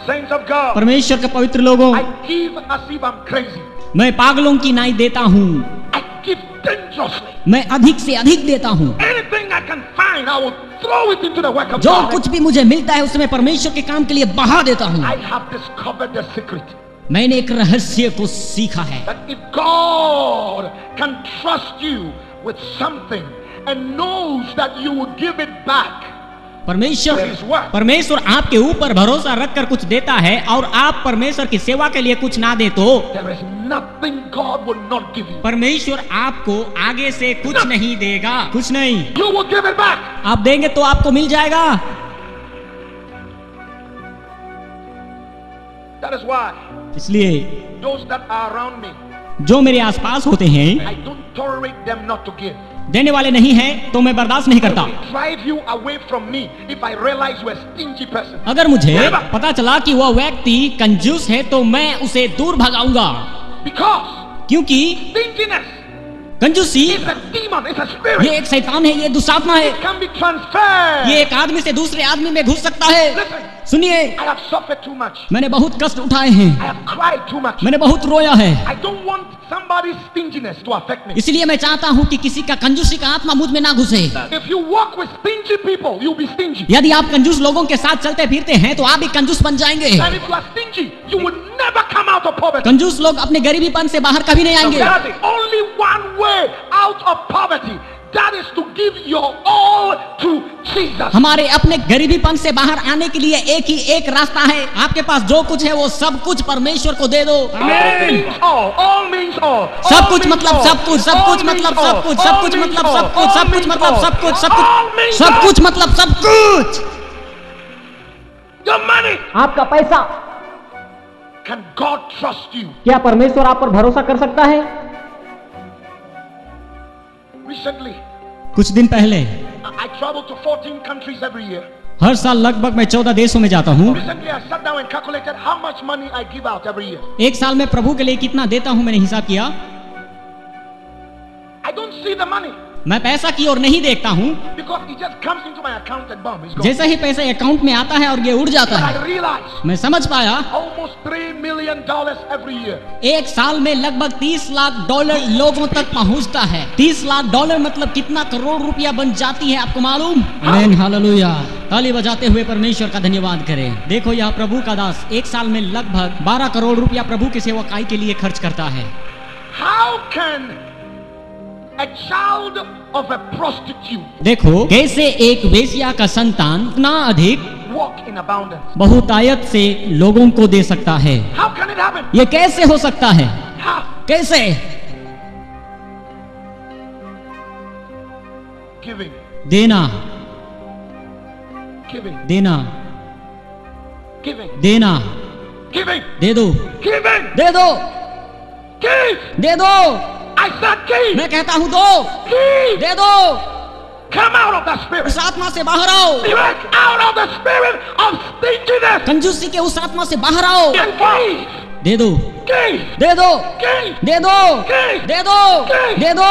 Saints of God, परमेश्वर के पवित्र लोगों, I give as if I'm crazy. मैं पागलों की नाई देता हूँ, I give dangerously. मैं अधिक से अधिक देता हूँ। Anything I can find, I will throw it into the work of जो God. कुछ भी मुझे मिलता है उसमें परमेश्वर के काम के लिए बहा देता हूँ। I have discovered the secret मैंने एक रहस्य को सीखा है that if God can trust you with something and knows that you will give it back, परमेश्वर आपके ऊपर भरोसा रखकर कुछ देता है और आप परमेश्वर की सेवा के लिए कुछ ना दे तो there is nothing God will not give you. परमेश्वर आपको आगे से कुछ नहीं देगा, कुछ नहीं। You will give it back. आप देंगे तो आपको मिल जाएगा। That is why इसलिए those that are around me, जो मेरे आसपास होते हैं, I don't tolerate them not to give. देने वाले नहीं हैं तो मैं बर्दाश्त नहीं करता। I will drive you away from me if I realize you are a stingy person. अगर मुझे पता चला कि वह व्यक्ति कंजूस है तो मैं उसे दूर भगाऊंगा, Because क्योंकि stinginess कंजूसी is a demon, it's a spirit. ये एक शैतान है, ये दुष्टात्मा है। It can be transferred. ये एक आदमी से दूसरे आदमी में घुस सकता है। Listen, सुनिए, I have suffered too much. मैंने बहुत कष्ट उठाए हैं, I have cried too much. मैंने बहुत रोया है। I don't want somebody's stinginess to affect me. इसलिए मैं चाहता हूँ कि किसी का कंजूसी का आत्मा मुझ में ना घुसे। If you walk with stingy people, you'll be stingy. यदि आप कंजूस लोगों के साथ चलते फिरते हैं तो आप भी कंजूस बन जाएंगे। And if you are stingy, you will never come out of poverty. कंजूस लोग अपने गरीबीपन से बाहर कभी नहीं आएंगे। There is only one way out of poverty. That is to give your all to Jesus. हमारे अपने गरीबीपन से बाहर आने के लिए एक ही एक रास्ता है। आपके पास जो कुछ है वो सब कुछ परमेश्वर को दे दो। All means all. All means all. सब कुछ मतलब सब कुछ, सब कुछ मतलब सब कुछ, सब कुछ मतलब सब कुछ, सब कुछ मतलब सब कुछ, सब कुछ, सब कुछ मतलब सब कुछ। Your money. आपका पैसा। Can God trust you? क्या परमेश्वर आप पर भरोसा कर सकता है? Recently, कुछ दिन पहले I travel to 14 countries every year. हर साल लगभग मैं 14 देशों में जाता हूँ। Recently, I sat down and calculated how much money I give out every year. एक साल में प्रभु के लिए कितना देता हूँ मैंने हिसाब किया। I don't see the money. मैं पैसा की ओर नहीं देखता हूँ, because it just comes into my account and boom, it's gone. जैसे ही पैसा अकाउंट में आता है और ये उड़ जाता But है। I realized मैं समझ पाया almost $3 million every year. एक साल में लगभग 30 लाख डॉलर लोगों तक पहुंचता है। 30 लाख डॉलर मतलब कितना करोड़ रुपया बन जाती है, आपको मालूम? आमीन, हालेलुया। ताली बजाते हुए परमेश्वर का धन्यवाद करें। देखो यह प्रभु का दास एक साल में लगभग 12 करोड़ रुपया प्रभु की सेवकाई के लिए खर्च करता है। How can a child of a prostitute देखो कैसे एक वेश्या का संतान इतना अधिक walk in abundance? बहुतायत से लोगों को दे सकता है। How can it happen? ये कैसे हो सकता है? How? कैसे? Giving, देना, giving, देना, giving, देना, giving, दे दो, giving, दे दो, give. दे दो। I said give, मैं कहता हूँ दो, give. दे दो। Come out of that spirit. उस आत्मा से बाहर आओ, Break out of the spirit of stinginess कंजूसी के उस आत्मा से बाहर आओ। and give, दे दो, give, दे दो, give. दे दो, दे दो, दे दो।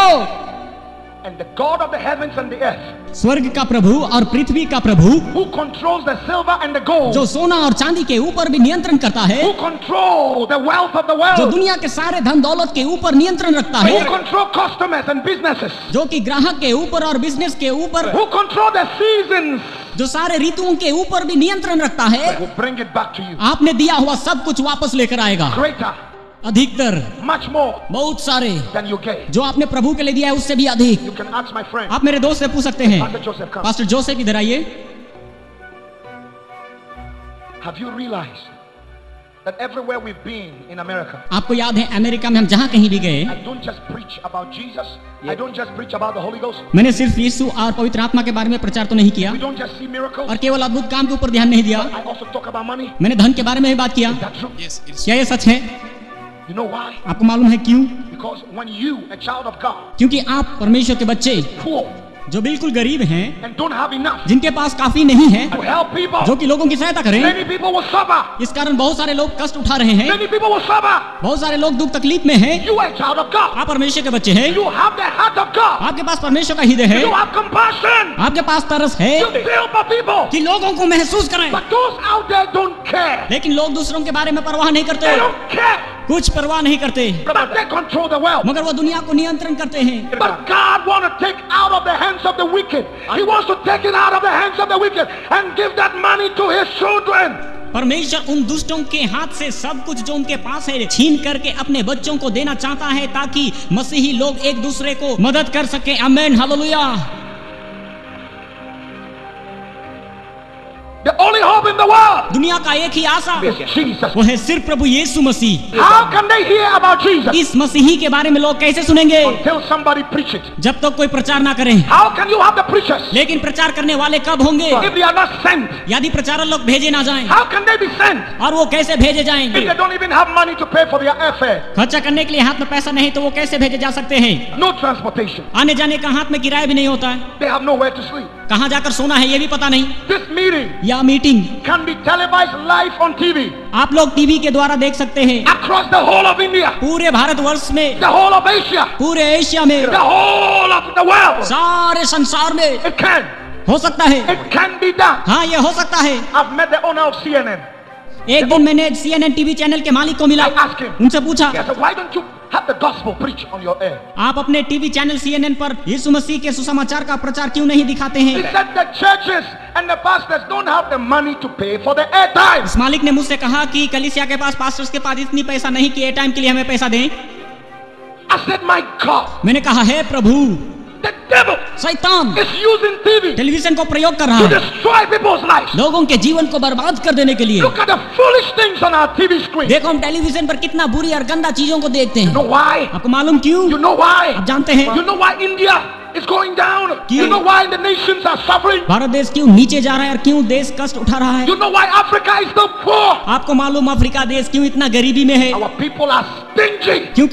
And the God of the heavens and the earth, स्वर्ग का प्रभु और पृथ्वी का प्रभु, who controls the silver and the gold, जो सोना और चांदी के ऊपर भी नियंत्रण करता है, who control the wealth of the जो world, दुनिया के सारे धन दौलत के ऊपर नियंत्रण रखता who है, control customers and businesses, जो कि ग्राहक के ऊपर और बिजनेस के ऊपर, who control the seasons, जो सारे ऋतुओं के ऊपर भी नियंत्रण रखता है, will bring it back to you. आपने दिया हुआ सब कुछ वापस लेकर आएगा। Greater, अधिकतर, much more बहुत सारे, than you gave. जो आपने प्रभु के लिए दिया है उससे भी अधिक। You can ask my friend, आप मेरे दोस्त से पूछ सकते हैं। Pastor Joseph, come. Pastor Joseph इधर आइए। Have you realized that everywhere we've been in America, आपको याद है अमेरिका में हम जहाँ कहीं भी गए, I don't just preach about Jesus, I don't just preach about the Holy Ghost, मैंने सिर्फ यीशु और पवित्र आत्मा के बारे में प्रचार तो नहीं किया we don't just see miracles, और केवल अद्भुत काम के ऊपर ध्यान नहीं दिया, I also talk about money. मैंने धन के बारे में भी बात किया। Is that true? क्या ये सच है? You know why? आपको मालूम है क्यों? Because when you, a child of God, क्योंकि आप परमेश्वर के बच्चे poor जो बिल्कुल गरीब हैं, and don't have enough जिनके पास काफी नहीं है, to help people, जो कि लोगों की सहायता करें, many people will suffer. इस कारण बहुत सारे लोग कष्ट उठा रहे हैं, Many people will suffer. बहुत सारे लोग दुख तकलीफ में हैं। You are a child of God. आप परमेश्वर के बच्चे हैं, You have the heart of God. आपके पास परमेश्वर का हृदय है, You have compassion. आपके पास तरस है You feel for people. कि लोगों को महसूस करें, But those out there don't care. लेकिन लोग दूसरों के बारे में परवाह नहीं करते, They don't care. कुछ परवाह नहीं करते, But they control the world. मगर वो दुनिया को नियंत्रण करते हैं। But God wants to take out of the hands of the wicked. He wants to take it out of the hands of the wicked and give that money to his children. परमेश्वर उन दुष्टों के हाथ से सब कुछ जो उनके पास है छीन करके अपने बच्चों को देना चाहता है, ताकि मसीही लोग एक दूसरे को मदद कर सके। आमीन, hallelujah. The only hope in the world दुनिया का एक ही आशा is Jesus. वो है सिर्फ प्रभु यीशु मसीह। How can they hear about Jesus इस मसीही के बारे में लोग कैसे सुनेंगे until somebody preach it? जब तक कोई प्रचार ना करे। How can you have the preachers लेकिन प्रचार करने वाले कब होंगे? if they are not sent? यदि प्रचारक लोग भेजे ना जाएं, How can they be sent और वो कैसे भेजे जाएंगे? if they don't even have money to pay for their airfare? खर्चा करने के लिए हाथ में पैसा नहीं तो वो कैसे भेजे जा सकते हैं? No transportation. आने जाने का हाथ में किराया भी नहीं होता है, They have nowhere to sleep. कहाँ जाकर सोना है ये भी पता नहीं। This meeting या meeting can be televised live on TV आप लोग टीवी के द्वारा देख सकते हैं, across the whole of India, पूरे भारतवर्ष में, the whole of Asia, पूरे एशिया में, the whole of the world. सारे संसार में It can. हो सकता है। It can be done. हाँ ये हो सकता है। I've met the owner of CNN. एक दिन मैंने CNN टीवी चैनल के मालिक को मिला, I asked him. उनसे पूछा I said, why don't you have the gospel preached on your air? आप अपने टीवी चैनल CNN पर यीशु मसीह के सुसमाचार का प्रचार क्यों नहीं दिखाते He हैं? said the churches and the pastors don't have the money to pay for the airtime. इस मालिक ने मुझसे कहा कि कलीसिया के पास, पास्टर्स के पास इतनी पैसा नहीं कि एयर टाइम के लिए हमें पैसा दें। I said, my God, मैंने कहा है प्रभु, the devil शैतान is using TV टेलीविजन को प्रयोग कर to रहा है destroy people's lives. लोगों के जीवन को बर्बाद कर देने के लिए। Look at the foolish things on our TV screen. देखो हम टेलीविजन पर कितना बुरी और गंदा चीजों को देखते You हैं। know why? आपको मालूम क्यों? You know why? आप जानते हैं You know why India is going down? You know why the nations are suffering? Bharat देश क्यों नीचे जा रहा है और क्यों देश कष्ट उठा रहा है? You know why Africa is so poor? आपको मालूम अफ्रीका देश क्यों इतना गरीबी में है? Our people are stingy. क्योंकि